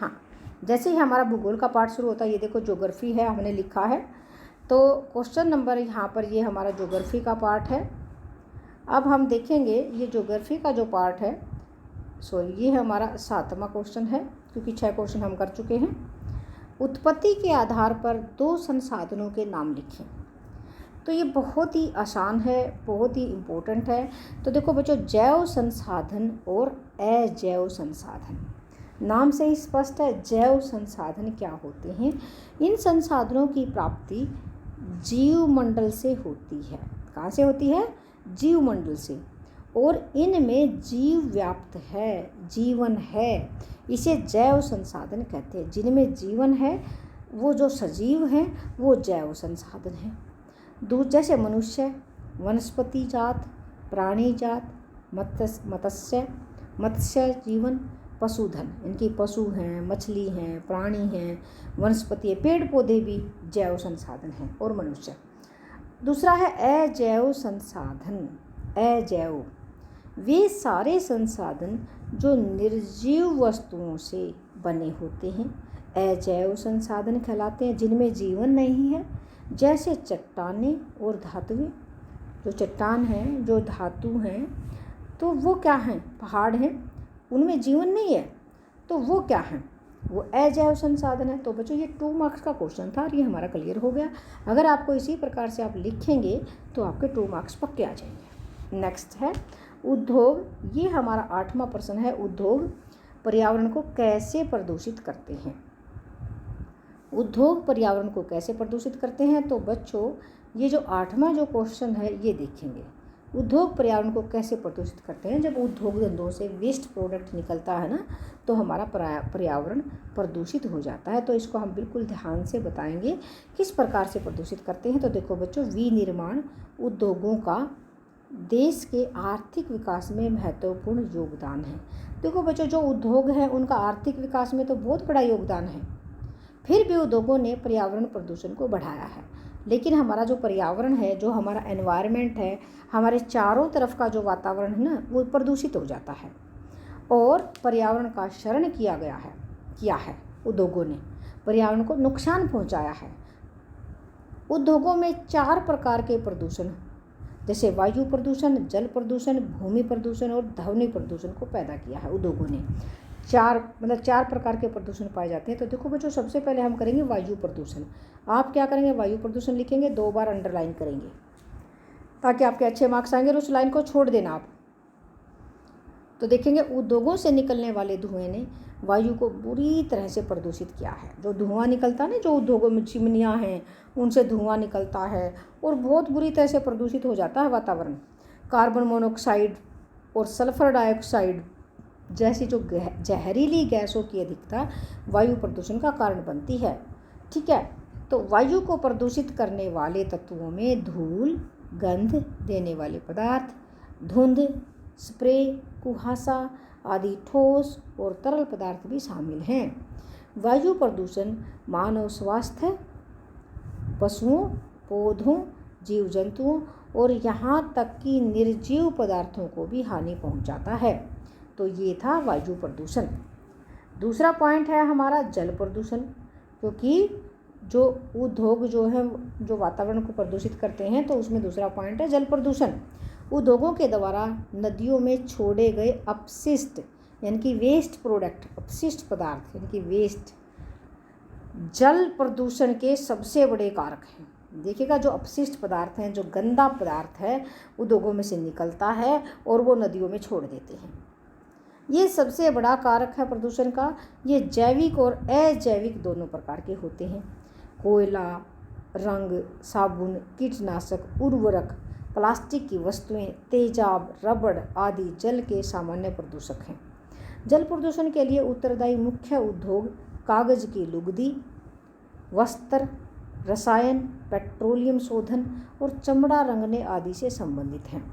हाँ, जैसे ही हमारा भूगोल का पार्ट शुरू होता है, ये देखो ज्योग्राफी है, हमने लिखा है। तो क्वेश्चन नंबर यहाँ पर ये हमारा ज्योग्राफी का पार्ट है। अब हम देखेंगे ये ज्योग्राफी का जो पार्ट है, ये है हमारा 7वां क्वेश्चन है, क्योंकि 6 क्वेश्चन हम कर चुके हैं। उत्पत्ति के आधार पर 2 संसाधनों के नाम लिखें। तो ये बहुत ही आसान है, बहुत ही इम्पोर्टेंट है। तो देखो बच्चों, जैव संसाधन और अजैव संसाधन, नाम से ही स्पष्ट है। जैव संसाधन क्या होते हैं, इन संसाधनों की प्राप्ति जीवमंडल से होती है। कहाँ से होती है, जीवमंडल से, और इनमें जीव व्याप्त है, जीवन है। इसे जैव संसाधन कहते हैं। जिनमें जीवन है वो जो सजीव हैं वो जैव संसाधन हैं। जैसे मनुष्य, वनस्पति जात, प्राणी जात, मत्स्य जीवन, पशुधन, इनकी पशु हैं, मछली हैं, प्राणी हैं, वनस्पति, पेड़ पौधे भी जैव संसाधन हैं, और मनुष्य। दूसरा है अजैव संसाधन। अजैव वे सारे संसाधन जो निर्जीव वस्तुओं से बने होते हैं अजैव संसाधन कहलाते हैं, जिनमें जीवन नहीं है। जैसे चट्टानें और धातुएं। जो चट्टान हैं, जो धातु हैं, तो वो क्या हैं? पहाड़ हैं, उनमें जीवन नहीं है, तो वो क्या हैं? वो अजैव संसाधन है। तो बच्चों ये 2 मार्क्स का क्वेश्चन था और ये हमारा क्लियर हो गया। अगर आपको इसी प्रकार से आप लिखेंगे तो आपके 2 मार्क्स पक्के आ जाएंगे। नेक्स्ट है उद्योग। ये हमारा 8वां प्रश्न है। उद्योग पर्यावरण को कैसे प्रदूषित करते हैं? उद्योग पर्यावरण को कैसे प्रदूषित करते हैं? तो बच्चों ये जो 8वां जो क्वेश्चन है ये देखेंगे। उद्योग पर्यावरण को कैसे प्रदूषित करते हैं? जब उद्योग धंधों से वेस्ट प्रोडक्ट निकलता है ना, तो हमारा पर्यावरण प्रदूषित हो जाता है। तो इसको हम बिल्कुल ध्यान से बताएंगे किस प्रकार से प्रदूषित करते हैं। तो देखो बच्चों, विनिर्माण उद्योगों का देश के आर्थिक विकास में महत्वपूर्ण योगदान है। देखो बच्चों, जो उद्योग हैं उनका आर्थिक विकास में तो बहुत बड़ा योगदान है, फिर भी उद्योगों ने पर्यावरण प्रदूषण को बढ़ाया है। लेकिन हमारा जो पर्यावरण है, जो हमारा एनवायरनमेंट है, हमारे चारों तरफ का जो वातावरण है ना, वो प्रदूषित हो जाता है। और पर्यावरण का क्षरण किया है उद्योगों ने, पर्यावरण को नुकसान पहुंचाया है। उद्योगों में 4 प्रकार के प्रदूषण, जैसे वायु प्रदूषण, जल प्रदूषण, भूमि प्रदूषण और ध्वनि प्रदूषण को पैदा किया है उद्योगों ने। 4 प्रकार के प्रदूषण पाए जाते हैं। तो देखो बच्चों, सबसे पहले हम करेंगे वायु प्रदूषण। आप क्या करेंगे? वायु प्रदूषण लिखेंगे, 2 बार अंडरलाइन करेंगे ताकि आपके अच्छे मार्क्स आएंगे, और उस लाइन को छोड़ देना आप। तो देखेंगे उद्योगों से निकलने वाले धुएं ने वायु को बुरी तरह से प्रदूषित किया है। जो धुआं निकलता है ना, जो उद्योगों में चिमनियाँ हैं उनसे धुआं निकलता है और बहुत बुरी तरह से प्रदूषित हो जाता है वातावरण। कार्बन मोनोऑक्साइड और सल्फर डाइऑक्साइड जैसी जो जहरीली गैसों की अधिकता वायु प्रदूषण का कारण बनती है। ठीक है, तो वायु को प्रदूषित करने वाले तत्वों में धूल, गंध देने वाले पदार्थ, धुंध, स्प्रे, कुहासा आदि ठोस और तरल पदार्थ भी शामिल हैं। वायु प्रदूषण मानव स्वास्थ्य, पशुओं, पौधों, जीव जंतुओं और यहाँ तक कि निर्जीव पदार्थों को भी हानि पहुँचाता है। तो ये था वायु प्रदूषण। दूसरा पॉइंट है हमारा जल प्रदूषण, क्योंकि जो उद्योग जो है जो वातावरण को प्रदूषित करते हैं, तो उसमें दूसरा पॉइंट है जल प्रदूषण। उद्योगों के द्वारा नदियों में छोड़े गए अपशिष्ट यानी कि वेस्ट प्रोडक्ट, अपशिष्ट पदार्थ यानी कि वेस्ट, जल प्रदूषण के सबसे बड़े कारक हैं। देखिएगा, जो अपशिष्ट पदार्थ हैं, जो गंदा पदार्थ है, उद्योगों में से निकलता है और वो नदियों में छोड़ देते हैं। ये सबसे बड़ा कारक है प्रदूषण का। ये जैविक और अजैविक दोनों प्रकार के होते हैं। कोयला, रंग, साबुन, कीटनाशक, उर्वरक, प्लास्टिक की वस्तुएं, तेजाब, रबड़ आदि जल के सामान्य प्रदूषक हैं। जल प्रदूषण के लिए उत्तरदायी मुख्य उद्योग कागज की लुगदी, वस्त्र, रसायन, पेट्रोलियम शोधन और चमड़ा रंगने आदि से संबंधित हैं।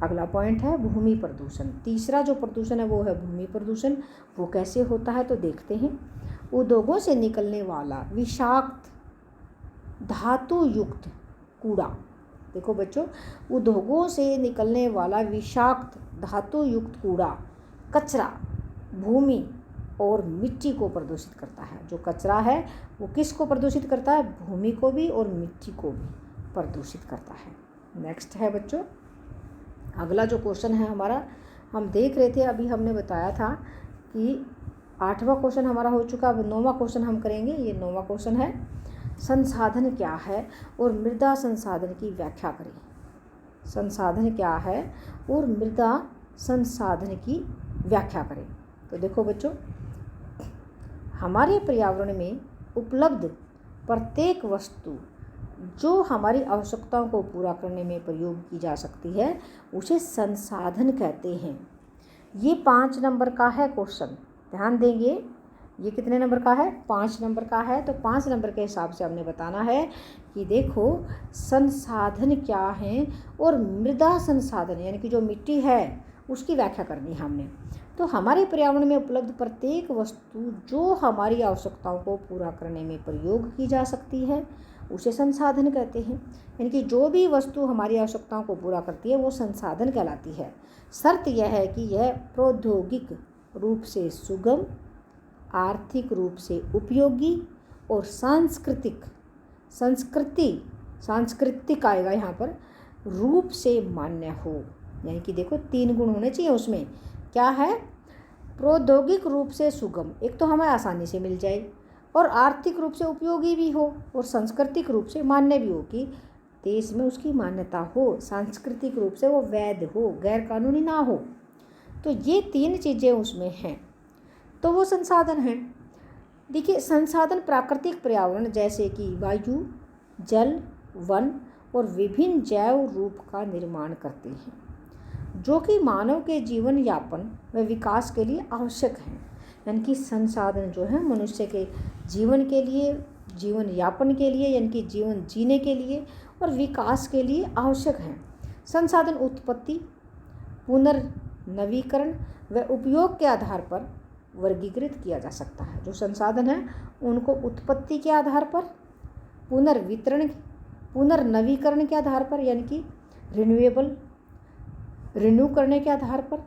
अगला पॉइंट है भूमि प्रदूषण। तीसरा जो प्रदूषण है वो है भूमि प्रदूषण। वो कैसे होता है तो देखते हैं। उद्योगों से निकलने वाला विषाक्त धातु युक्त कूड़ा, देखो बच्चों, उद्योगों से निकलने वाला विषाक्त धातु युक्त कूड़ा, कचरा भूमि और मिट्टी को प्रदूषित करता है। जो कचरा है वो किसको प्रदूषित करता है? भूमि को भी और मिट्टी को भी प्रदूषित करता है। नेक्स्ट है बच्चों, अगला जो क्वेश्चन है हमारा, हम देख रहे थे, अभी हमने बताया था कि 8वां क्वेश्चन हमारा हो चुका। अब 9वां क्वेश्चन हम करेंगे। ये 9वां क्वेश्चन है, संसाधन क्या है और मृदा संसाधन की व्याख्या करें। संसाधन क्या है और मृदा संसाधन की व्याख्या करें। तो देखो बच्चों, हमारे पर्यावरण में उपलब्ध प्रत्येक वस्तु जो हमारी आवश्यकताओं को पूरा करने में प्रयोग की जा सकती है उसे संसाधन कहते हैं। ये 5 नंबर का है क्वेश्चन, ध्यान देंगे। ये कितने नंबर का है? 5 नंबर का है। तो 5 नंबर के हिसाब से हमने बताना है कि देखो संसाधन क्या हैं और मृदा संसाधन यानी कि जो मिट्टी है उसकी व्याख्या करनी है हमने। तो हमारे पर्यावरण में उपलब्ध प्रत्येक वस्तु जो हमारी आवश्यकताओं को पूरा करने में प्रयोग की जा सकती है उसे संसाधन कहते हैं। यानी कि जो भी वस्तु हमारी आवश्यकताओं को पूरा करती है वो संसाधन कहलाती है। शर्त यह है कि यह प्रौद्योगिक रूप से सुगम, आर्थिक रूप से उपयोगी और सांस्कृतिक आएगा यहाँ पर, रूप से मान्य हो। यानी कि देखो 3 गुण होने चाहिए उसमें। क्या है? प्रौद्योगिक रूप से सुगम, एक तो हमें आसानी से मिल जाए, और आर्थिक रूप से उपयोगी भी हो, और सांस्कृतिक रूप से मान्य भी हो कि देश में उसकी मान्यता हो, सांस्कृतिक रूप से वो वैध हो, गैर कानूनी ना हो। तो ये 3 चीज़ें उसमें हैं, तो वो संसाधन हैं। देखिए संसाधन प्राकृतिक पर्यावरण जैसे कि वायु, जल, वन और विभिन्न जैव रूप का निर्माण करते हैं जो कि मानव के जीवन यापन व विकास के लिए आवश्यक हैं। यानी कि संसाधन जो है मनुष्य के जीवन के लिए, जीवन यापन के लिए, यानी कि जीवन जीने के लिए और विकास के लिए आवश्यक हैं। संसाधन उत्पत्ति, पुनर्नवीकरण व उपयोग के आधार पर वर्गीकृत किया जा सकता है। जो संसाधन है उनको उत्पत्ति के आधार पर, पुनर्नवीकरण के आधार पर यानी कि रिन्यू करने के आधार पर,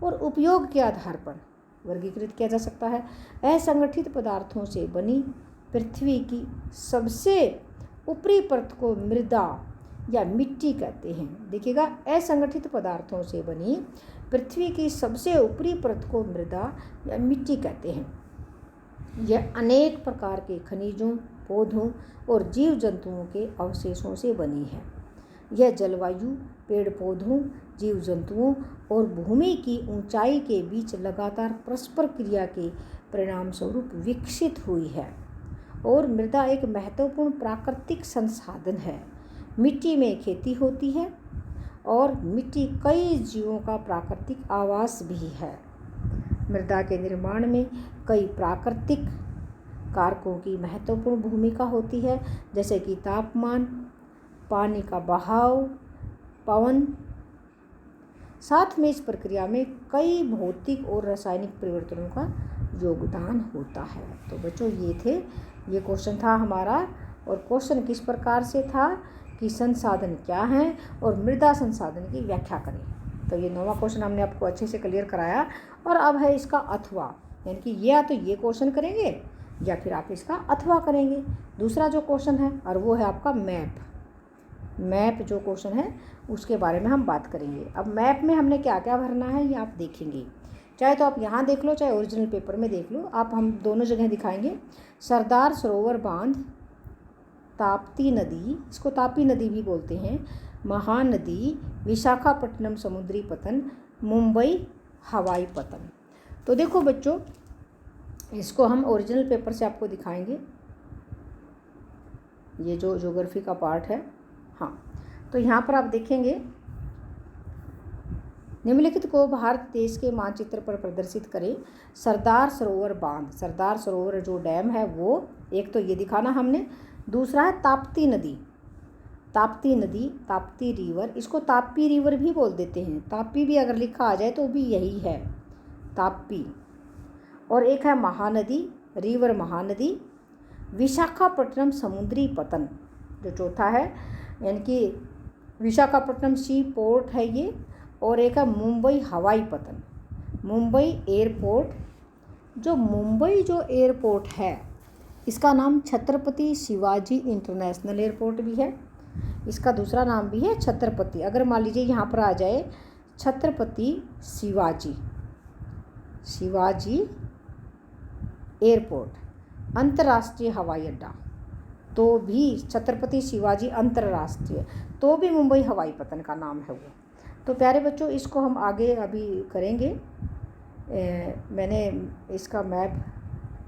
और उपयोग के आधार पर वर्गीकृत किया जा सकता है। असंगठित पदार्थों से बनी पृथ्वी की सबसे ऊपरी परत को मृदा या मिट्टी कहते हैं। देखिएगा, असंगठित पदार्थों से बनी पृथ्वी की सबसे ऊपरी परत को मृदा या मिट्टी कहते हैं। यह अनेक प्रकार के खनिजों, पौधों और जीव जंतुओं के अवशेषों से बनी है। यह जलवायु, पेड़ पौधों, जीव जंतुओं और भूमि की ऊंचाई के बीच लगातार परस्पर क्रिया के परिणाम स्वरूप विकसित हुई है। और मृदा एक महत्वपूर्ण प्राकृतिक संसाधन है। मिट्टी में खेती होती है और मिट्टी कई जीवों का प्राकृतिक आवास भी है। मृदा के निर्माण में कई प्राकृतिक कारकों की महत्वपूर्ण भूमिका होती है, जैसे कि तापमान, पानी का बहाव, पवन। साथ में इस प्रक्रिया में कई भौतिक और रासायनिक परिवर्तनों का योगदान होता है। तो बच्चों ये क्वेश्चन था हमारा, और क्वेश्चन किस प्रकार से था कि संसाधन क्या हैं और मृदा संसाधन की व्याख्या करें। तो ये 9वां क्वेश्चन हमने आपको अच्छे से क्लियर कराया। और अब है इसका अथवा, यानी कि या तो ये क्वेश्चन करेंगे या फिर आप इसका अथवा करेंगे। दूसरा जो क्वेश्चन है और वो है आपका मैप जो क्वेश्चन है उसके बारे में हम बात करेंगे। अब मैप में हमने क्या क्या भरना है ये आप देखेंगे, चाहे तो आप यहाँ देख लो चाहे ओरिजिनल पेपर में देख लो, आप हम दोनों जगह दिखाएंगे। सरदार सरोवर बांध, ताप्ती नदी, इसको तापी नदी भी बोलते हैं, महानदी, विशाखापट्टनम समुद्री पतन, मुंबई हवाई पतन। तो देखो बच्चों, इसको हम ओरिजिनल पेपर से आपको दिखाएंगे, ये जो ज्योग्राफी का पार्ट है। हाँ, तो यहाँ पर आप देखेंगे, निम्नलिखित को भारत देश के मानचित्र पर प्रदर्शित करें। सरदार सरोवर बांध, सरदार सरोवर जो डैम है वो, एक तो ये दिखाना हमने। दूसरा है ताप्ती नदी, ताप्ती रिवर, इसको ताप्ती रिवर भी बोल देते हैं, ताप्ती भी अगर लिखा आ जाए तो भी यही है, ताप्ती। और एक है महानदी, रिवर महानदी, विशाखापट्टनम समुद्री पतन जो चौथा है, यानी कि विशाखापट्टनम सी पोर्ट है ये। और एक है मुंबई हवाई पतन, मुंबई एयरपोर्ट। जो मुंबई जो एयरपोर्ट है इसका नाम छत्रपति शिवाजी इंटरनेशनल एयरपोर्ट भी है, इसका दूसरा नाम भी है छत्रपति। अगर मान लीजिए यहाँ पर आ जाए छत्रपति शिवाजी एयरपोर्ट, अंतर्राष्ट्रीय हवाई अड्डा, तो भी छत्रपति शिवाजी अंतर्राष्ट्रीय, तो भी मुंबई हवाई पतन का नाम है वो। तो प्यारे बच्चों, इसको हम आगे अभी करेंगे। मैंने इसका मैप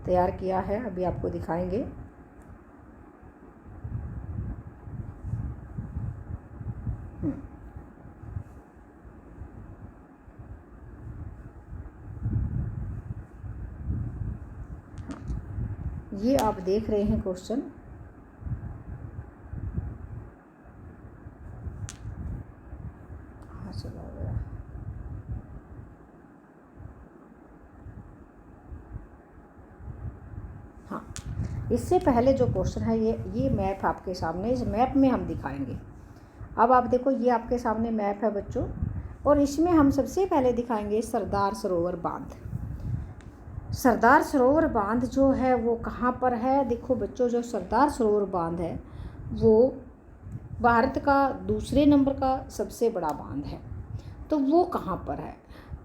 तैयार किया है, अभी आपको दिखाएंगे। ये आप देख रहे हैं क्वेश्चन, हाँ चला गया। हाँ, इससे पहले जो क्वेश्चन है ये मैप आपके सामने, इस मैप में हम दिखाएंगे। अब आप देखो, ये आपके सामने मैप है बच्चों, और इसमें हम सबसे पहले दिखाएंगे सरदार सरोवर बांध। सरदार सरोवर बांध जो है वो कहाँ पर है? देखो बच्चों, जो सरदार सरोवर बांध है वो भारत का दूसरे नंबर का सबसे बड़ा बांध है। तो वो कहाँ पर है?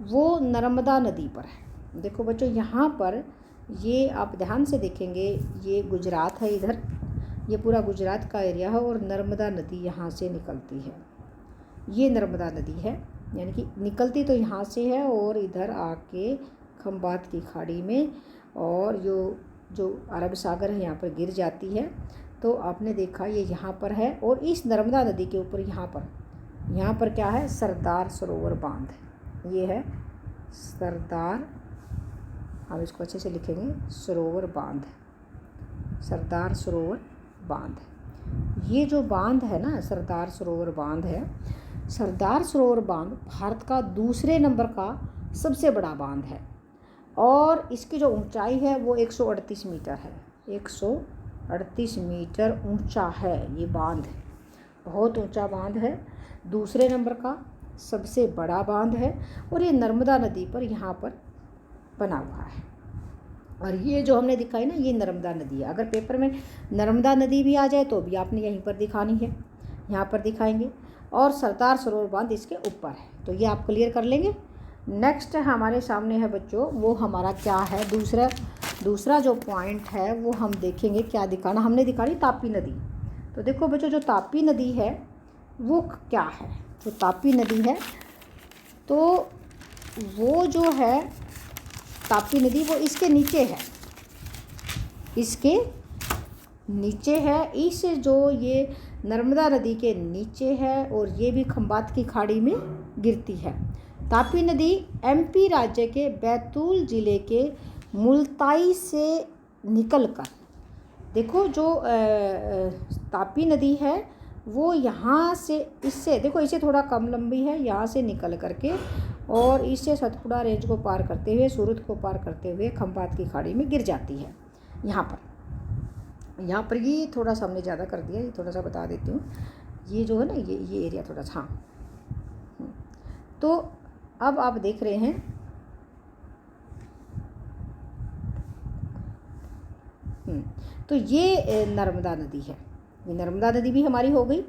वो नर्मदा नदी पर है। देखो बच्चों, यहाँ पर ये आप ध्यान से देखेंगे, ये गुजरात है, इधर ये पूरा गुजरात का एरिया है, और नर्मदा नदी यहाँ से निकलती है। ये नर्मदा नदी है, यानी कि निकलती तो यहाँ से है और इधर आके खंबात की खाड़ी में, और जो अरब सागर है यहाँ पर गिर जाती है। तो आपने देखा ये यहाँ पर है, और इस नर्मदा नदी के ऊपर यहाँ पर क्या है? सरदार सरोवर बांध। ये है सरदार, हम इसको अच्छे से लिखेंगे, सरोवर बांध, सरदार सरोवर बांध। ये जो बांध है ना, सरदार सरोवर बांध है। सरदार सरोवर बांध भारत का दूसरे नंबर का सबसे बड़ा बांध है, और इसकी जो ऊंचाई है वो 138 मीटर है। 138 मीटर ऊंचा है ये बांध, बहुत ऊंचा बांध है, दूसरे नंबर का सबसे बड़ा बांध है, और ये नर्मदा नदी पर यहाँ पर बना हुआ है। और ये जो हमने दिखाई ना, ये नर्मदा नदी है। अगर पेपर में नर्मदा नदी भी आ जाए तो भी आपने यहीं पर दिखानी है, यहाँ पर दिखाएंगे, और सरदार सरोवर बांध इसके ऊपर है। तो ये आप क्लियर कर लेंगे। नेक्स्ट हमारे सामने है बच्चों, वो हमारा क्या है? दूसरा जो पॉइंट है वो हम देखेंगे क्या दिखाना। हमने दिखाई तापी नदी। तो देखो बच्चों, जो तापी नदी है वो क्या है? जो तापी नदी है, तो वो जो है तापी नदी, वो इसके नीचे है, इसके नीचे है, इस जो ये नर्मदा नदी के नीचे है, और ये भी खंबात की खाड़ी में गिरती है। तापी नदी एमपी राज्य के बैतूल ज़िले के मुल्ताई से निकलकर, देखो जो तापी नदी है वो यहाँ से, इससे देखो, इसे थोड़ा कम लंबी है, यहाँ से निकल करके और इससे सतपुड़ा रेंज को पार करते हुए, सूरत को पार करते हुए खंबात की खाड़ी में गिर जाती है। यहाँ पर ये थोड़ा सा हमने ज़्यादा कर दिया, ये थोड़ा सा बता देती हूँ। ये जो है ना, ये एरिया थोड़ा सा, हाँ। तो अब आप देख रहे हैं, तो ये नर्मदा नदी है। ये नर्मदा नदी भी हमारी हो गई।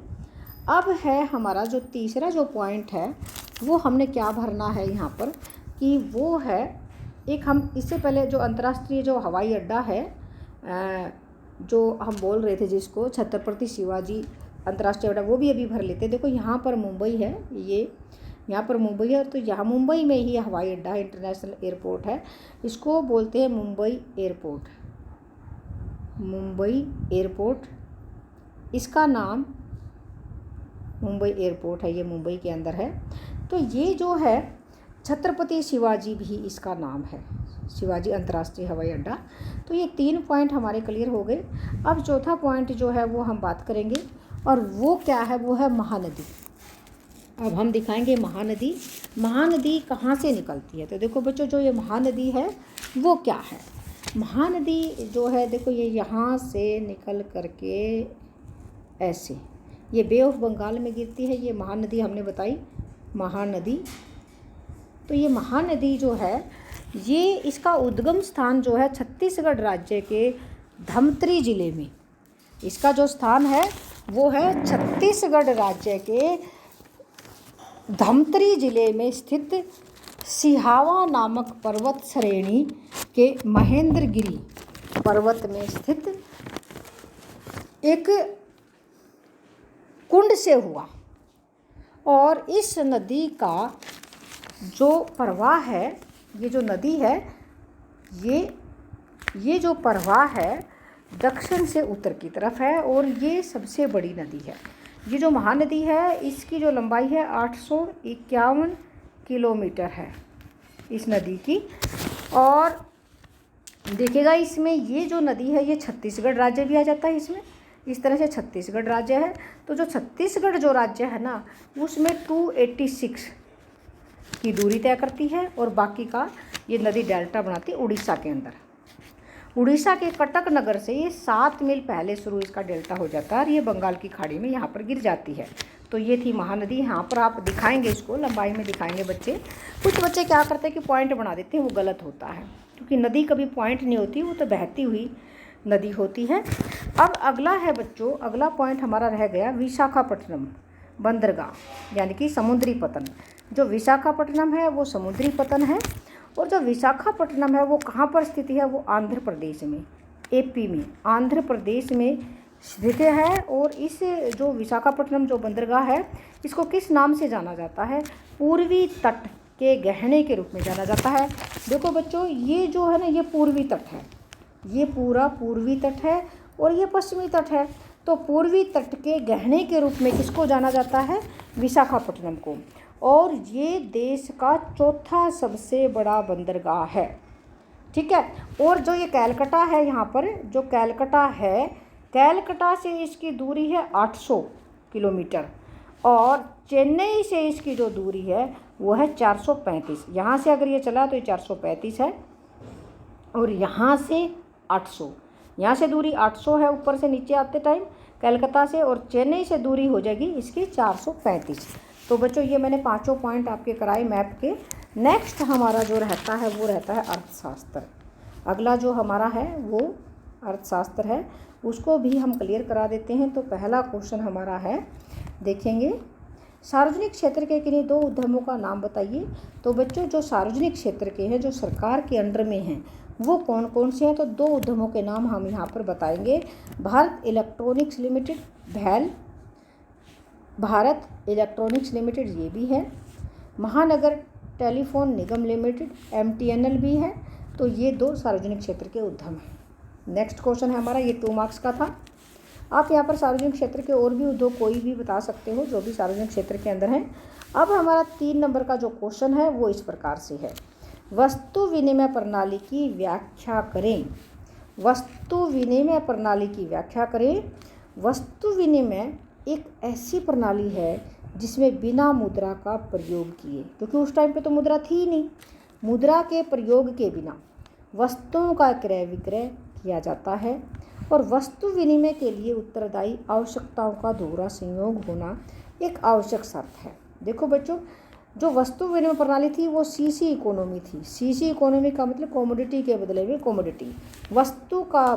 अब है हमारा जो तीसरा जो पॉइंट है, वो हमने क्या भरना है यहाँ पर, कि वो है एक, हम इससे पहले जो अंतर्राष्ट्रीय जो हवाई अड्डा है, जो हम बोल रहे थे जिसको छत्रपति शिवाजी अंतर्राष्ट्रीय अड्डा, वो भी अभी भर लेते हैं। देखो यहाँ पर मुंबई है, ये यहाँ पर मुंबई है, तो यहाँ मुंबई में ही हवाई अड्डा है, इंटरनेशनल एयरपोर्ट है, इसको बोलते हैं मुंबई एयरपोर्ट। मुंबई एयरपोर्ट, इसका नाम मुंबई एयरपोर्ट है, ये मुंबई के अंदर है। तो ये जो है छत्रपति शिवाजी भी इसका नाम है, शिवाजी अंतर्राष्ट्रीय हवाई अड्डा। तो ये 3 पॉइंट हमारे क्लियर हो गए। अब चौथा पॉइंट जो है वो हम बात करेंगे, और वो क्या है? वो है महानदी। अब हम दिखाएंगे महानदी। महानदी कहाँ से निकलती है? तो देखो बच्चों, जो ये महानदी है वो क्या है? महानदी जो है, देखो ये यहाँ से निकल करके ऐसे, ये बे ऑफ बंगाल में गिरती है। ये महानदी हमने बताई, महानदी। तो ये महानदी जो है, ये इसका उद्गम स्थान जो है छत्तीसगढ़ राज्य के धमतरी ज़िले में, इसका जो स्थान है वो है छत्तीसगढ़ राज्य के धमतरी ज़िले में स्थित सिहावा नामक पर्वत श्रेणी के महेंद्रगिरी पर्वत में स्थित एक कुंड से हुआ। और इस नदी का जो प्रवाह है, ये जो नदी है, ये जो प्रवाह है दक्षिण से उत्तर की तरफ है, और ये सबसे बड़ी नदी है। ये जो महानदी है, इसकी जो लंबाई है 851 किलोमीटर है इस नदी की। और देखिएगा इसमें ये जो नदी है ये छत्तीसगढ़ राज्य भी आ जाता है इसमें, इस तरह से छत्तीसगढ़ राज्य है। तो जो छत्तीसगढ़ जो राज्य है ना उसमें 286 की दूरी तय करती है और बाकी का ये नदी डेल्टा बनाती है उड़ीसा के अंदर। उड़ीसा के कटक नगर से ये 7 मील पहले शुरू इसका डेल्टा हो जाता है और ये बंगाल की खाड़ी में यहाँ पर गिर जाती है। तो ये थी महानदी। यहाँ पर आप दिखाएंगे, इसको लंबाई में दिखाएंगे बच्चे। कुछ बच्चे क्या करते हैं कि पॉइंट बना देते हैं, वो गलत होता है क्योंकि नदी कभी पॉइंट नहीं होती, वो तो बहती हुई नदी होती है। अब अगला है बच्चों, अगला पॉइंट हमारा रह गया विशाखापट्टनम बंदरगाह यानी कि समुद्री पतन। जो विशाखापट्टनम है वो समुद्री पतन है और जो विशाखापट्टनम है वो कहाँ पर स्थित है, वो आंध्र प्रदेश में, एपी में, आंध्र प्रदेश में स्थित है। और इस जो विशाखापट्टनम जो बंदरगाह है इसको किस नाम से जाना जाता है, पूर्वी तट के गहने के रूप में जाना जाता है। देखो बच्चों ये जो है ना ये पूर्वी तट है, ये पूरा पूर्वी तट है और ये पश्चिमी तट है। तो पूर्वी तट के गहने के रूप में किसको जाना जाता है, विशाखापट्टनम को। और ये देश का चौथा सबसे बड़ा बंदरगाह है, ठीक है। और जो ये कैलकटा है, यहाँ पर जो कैलकटा है, कैलकटा से इसकी दूरी है 800 किलोमीटर और चेन्नई से इसकी जो दूरी है वो है 435। यहाँ से अगर ये चला तो ये 435 है और यहाँ से 800, यहाँ से दूरी 800 है ऊपर से नीचे आते टाइम कलकत्ता से, और चेन्नई से दूरी हो जाएगी इसकी 435। तो बच्चों ये मैंने 5 पॉइंट आपके कराए मैप के। नेक्स्ट हमारा जो रहता है वो रहता है अर्थशास्त्र। अगला जो हमारा है वो अर्थशास्त्र है, उसको भी हम क्लियर करा देते हैं। तो पहला क्वेश्चन हमारा है, देखेंगे सार्वजनिक क्षेत्र के किन्हीं 2 उद्यमों का नाम बताइए। तो बच्चों जो सार्वजनिक क्षेत्र के हैं, जो सरकार के अंडर में हैं, वो कौन कौन से हैं। तो 2 उद्यमों के नाम हम यहाँ पर बताएंगे। भारत इलेक्ट्रॉनिक्स लिमिटेड, भैल भारत इलेक्ट्रॉनिक्स लिमिटेड ये भी है। महानगर टेलीफोन निगम लिमिटेड MTNL भी है। तो ये 2 सार्वजनिक क्षेत्र के उद्यम हैं। नेक्स्ट क्वेश्चन है हमारा, ये 2 मार्क्स का था। आप यहाँ पर सार्वजनिक क्षेत्र के और भी उद्योग कोई भी बता सकते हो जो भी सार्वजनिक क्षेत्र के अंदर हैं। अब हमारा 3 नंबर का जो क्वेश्चन है वो इस प्रकार से है, वस्तु विनिमय प्रणाली की व्याख्या करें। वस्तु विनिमय प्रणाली की व्याख्या करें। वस्तु विनिमय एक ऐसी प्रणाली है जिसमें बिना मुद्रा का प्रयोग किए, क्योंकि उस टाइम पे तो मुद्रा थी ही नहीं, मुद्रा के प्रयोग के बिना वस्तुओं का क्रय विक्रय किया जाता है। और वस्तु विनिमय के लिए उत्तरदायी आवश्यकताओं का दोहरा संयोग होना एक आवश्यक शर्त है। देखो बच्चों जो वस्तु विनिमय प्रणाली थी वो सीसी इकोनॉमी थी। सीसी इकोनॉमी का मतलब कमोडिटी के बदले में कमोडिटी, वस्तु का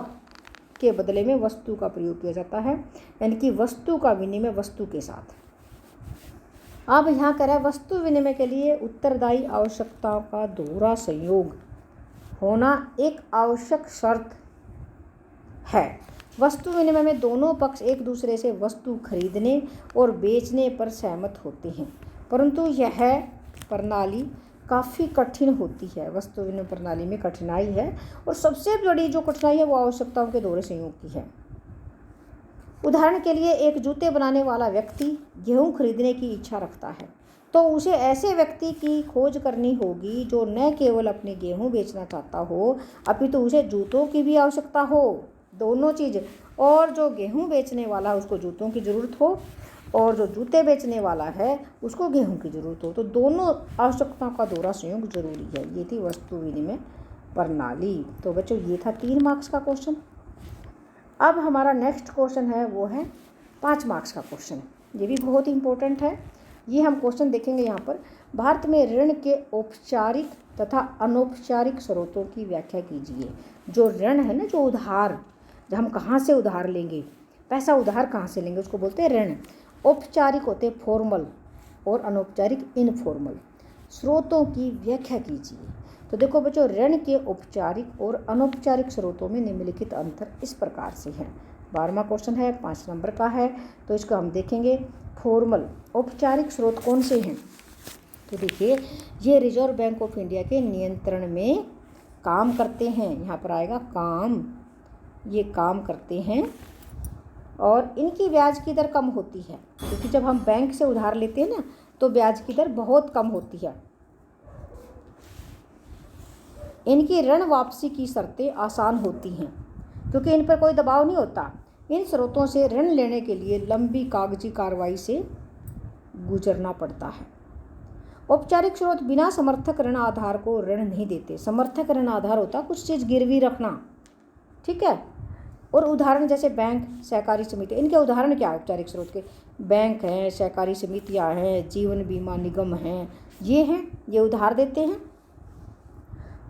के बदले में वस्तु का प्रयोग किया जाता है, यानी कि वस्तु का विनिमय वस्तु के साथ। अब यहाँ कह रहा है वस्तु विनिमय के लिए उत्तरदायी आवश्यकताओं का दोहरा संयोग होना एक आवश्यक शर्त है। वस्तु विनिमय में दोनों पक्ष एक दूसरे से वस्तु खरीदने और बेचने पर सहमत होते हैं, परंतु यह प्रणाली काफ़ी कठिन होती है। वस्तु विनिमय प्रणाली में कठिनाई है और सबसे बड़ी जो कठिनाई है वो आवश्यकताओं के दोहरे संयोग की है। उदाहरण के लिए एक जूते बनाने वाला व्यक्ति गेहूं खरीदने की इच्छा रखता है, तो उसे ऐसे व्यक्ति की खोज करनी होगी जो न केवल अपने गेहूं बेचना चाहता हो, अपितु उसे जूतों की भी आवश्यकता हो, दोनों चीज़। और जो गेहूं बेचने वाला है उसको जूतों की ज़रूरत हो और जो जूते बेचने वाला है उसको गेहूं की ज़रूरत हो, तो दोनों आवश्यकताओं का दोहरा संयोग जरूरी है। ये थी वस्तु विनिमय प्रणाली। तो बच्चों ये था 3 मार्क्स का क्वेश्चन। अब हमारा नेक्स्ट क्वेश्चन है वो है 5 मार्क्स का क्वेश्चन। ये भी बहुत इंपॉर्टेंट है। ये हम क्वेश्चन देखेंगे यहाँ पर, भारत में ऋण के औपचारिक तथा अनौपचारिक स्रोतों की व्याख्या कीजिए। जो ऋण है ना, जो उधार, जब हम कहाँ से उधार लेंगे, पैसा उधार कहाँ से लेंगे, उसको बोलते हैं ऋण। औपचारिक होते फॉर्मल और अनौपचारिक इनफॉर्मल। स्रोतों की व्याख्या कीजिए। तो देखो बच्चों ऋण के औपचारिक और अनौपचारिक स्रोतों में निम्नलिखित अंतर इस प्रकार से हैं। 12वां क्वेश्चन है, 5 नंबर का है, तो इसको हम देखेंगे। फॉर्मल औपचारिक स्रोत कौन से हैं, तो देखिए ये रिजर्व बैंक ऑफ इंडिया के नियंत्रण में काम करते हैं। यहाँ पर आएगा काम, ये काम करते हैं और इनकी ब्याज की दर कम होती है, क्योंकि जब हम बैंक से उधार लेते हैं ना तो ब्याज की दर बहुत कम होती है। इनकी ऋण वापसी की शर्तें आसान होती हैं क्योंकि इन पर कोई दबाव नहीं होता। इन स्रोतों से ऋण लेने के लिए लंबी कागजी कार्रवाई से गुजरना पड़ता है। औपचारिक स्रोत बिना समर्थक ऋण आधार को ऋण नहीं देते। समर्थक ऋण आधार होता कुछ चीज़ गिरवी रखना, ठीक है। और उदाहरण जैसे बैंक, सहकारी समिति, इनके उदाहरण क्या है औपचारिक स्रोत के? बैंक हैं, सहकारी समितियां हैं, जीवन बीमा निगम हैं, ये हैं, ये उधार देते हैं।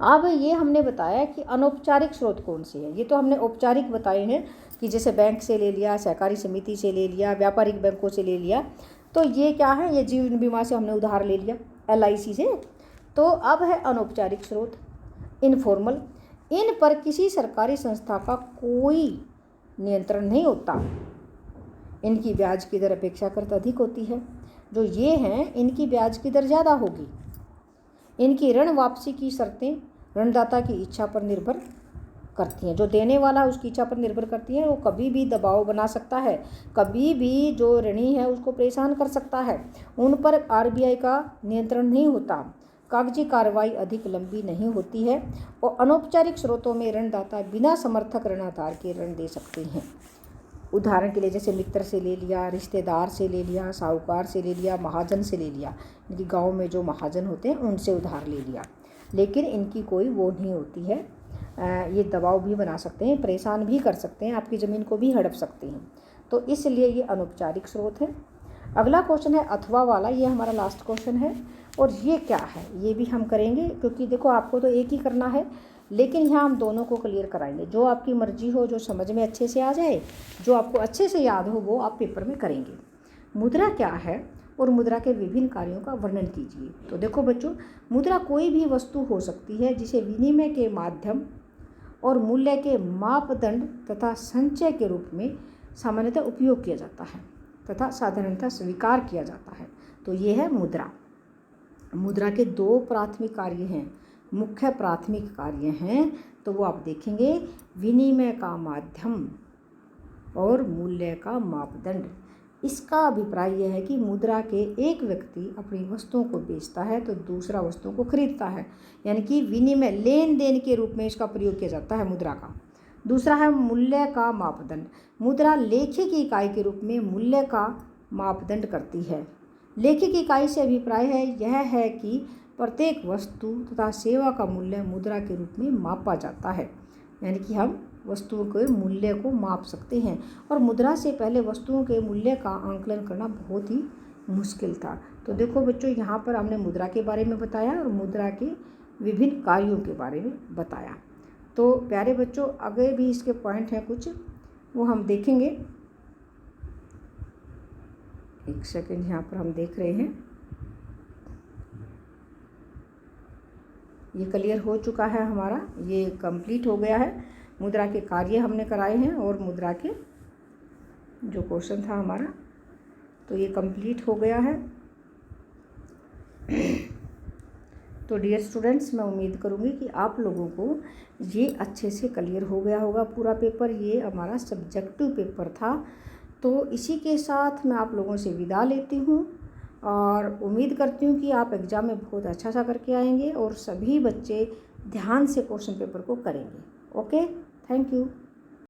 अब ये हमने बताया कि अनौपचारिक स्रोत कौन से हैं। ये तो हमने औपचारिक बताए हैं कि जैसे बैंक से ले लिया, सहकारी समिति से ले लिया, व्यापारिक बैंकों से ले लिया। तो ये क्या है? ये जीवन बीमा से हमने उधार ले लिया, LIC से। तो अब है अनौपचारिक स्रोत, इनफॉर्मल। इन पर किसी सरकारी संस्था का कोई नियंत्रण नहीं होता। इनकी ब्याज की दर अपेक्षाकृत अधिक होती है। जो ये हैं इनकी ब्याज की दर ज़्यादा होगी। इनकी ऋण वापसी की शर्तें ऋणदाता की इच्छा पर निर्भर करती हैं। जो देने वाला उसकी इच्छा पर निर्भर करती है। वो कभी भी दबाव बना सकता है, कभी भी जो ऋणी है उसको परेशान कर सकता है। उन पर RBI का नियंत्रण नहीं होता। कागजी कार्रवाई अधिक लंबी नहीं होती है और अनौपचारिक स्रोतों में ऋणदाता बिना समर्थक ऋण आधार के ऋण दे सकते हैं। उदाहरण के लिए जैसे मित्र से ले लिया, रिश्तेदार से ले लिया, साहूकार से ले लिया, महाजन से ले लिया। इनकी गांव में जो महाजन होते हैं उनसे उधार ले लिया, लेकिन इनकी कोई वो नहीं होती है। ये दबाव भी बना सकते हैं, परेशान भी कर सकते हैं, आपकी ज़मीन को भी हड़प सकते हैं। तो इसलिए ये अनौपचारिक स्रोत है। अगला क्वेश्चन है अथवा वाला, ये हमारा लास्ट क्वेश्चन है। और ये क्या है ये भी हम करेंगे, क्योंकि देखो आपको तो एक ही करना है, लेकिन यहाँ हम दोनों को क्लियर कराएंगे। जो आपकी मर्जी हो, जो समझ में अच्छे से आ जाए, जो आपको अच्छे से याद हो, वो आप पेपर में करेंगे। मुद्रा क्या है और मुद्रा के विभिन्न कार्यों का वर्णन कीजिए। तो देखो बच्चों, मुद्रा कोई भी वस्तु हो सकती है जिसे विनिमय के माध्यम और मूल्य के मापदंड तथा संचय के रूप में सामान्यतः उपयोग किया जाता है तथा साधारणतः स्वीकार किया जाता है। तो ये है मुद्रा। मुद्रा के 2 प्राथमिक कार्य हैं, मुख्य प्राथमिक कार्य हैं। तो वो आप देखेंगे, विनिमय का माध्यम और मूल्य का मापदंड। इसका अभिप्राय यह है कि मुद्रा के एक व्यक्ति अपनी वस्तुओं को बेचता है तो दूसरा वस्तुओं को खरीदता है, यानी कि विनिमय, लेन देन के रूप में इसका प्रयोग किया जाता है मुद्रा का। दूसरा है मूल्य का मापदंड। मुद्रा लेखी की इकाई के रूप में मूल्य का मापदंड करती है। लेखी की इकाई से अभिप्राय है यह है कि प्रत्येक वस्तु तथा सेवा का मूल्य मुद्रा के रूप में मापा जाता है, यानी कि हम वस्तुओं के मूल्य को माप सकते हैं। और मुद्रा से पहले वस्तुओं के मूल्य का आंकलन करना बहुत ही मुश्किल था। तो देखो बच्चों, यहाँ पर हमने मुद्रा के बारे में बताया और मुद्रा के विभिन्न कार्यों के बारे में बताया। तो प्यारे बच्चों, आगे भी इसके पॉइंट हैं कुछ, वो हम देखेंगे। एक सेकंड, यहाँ पर हम देख रहे हैं, ये क्लियर हो चुका है हमारा, ये कंप्लीट हो गया है। मुद्रा के कार्य हमने कराए हैं और मुद्रा के जो क्वेश्चन था हमारा, तो ये कंप्लीट हो गया है। तो डियर स्टूडेंट्स, मैं उम्मीद करूँगी कि आप लोगों को ये अच्छे से क्लियर हो गया होगा पूरा पेपर। ये हमारा सब्जेक्टिव पेपर था। तो इसी के साथ मैं आप लोगों से विदा लेती हूँ और उम्मीद करती हूँ कि आप एग्ज़ाम में बहुत अच्छा सा करके आएंगे और सभी बच्चे ध्यान से क्वेश्चन पेपर को करेंगे। Okay, thank you.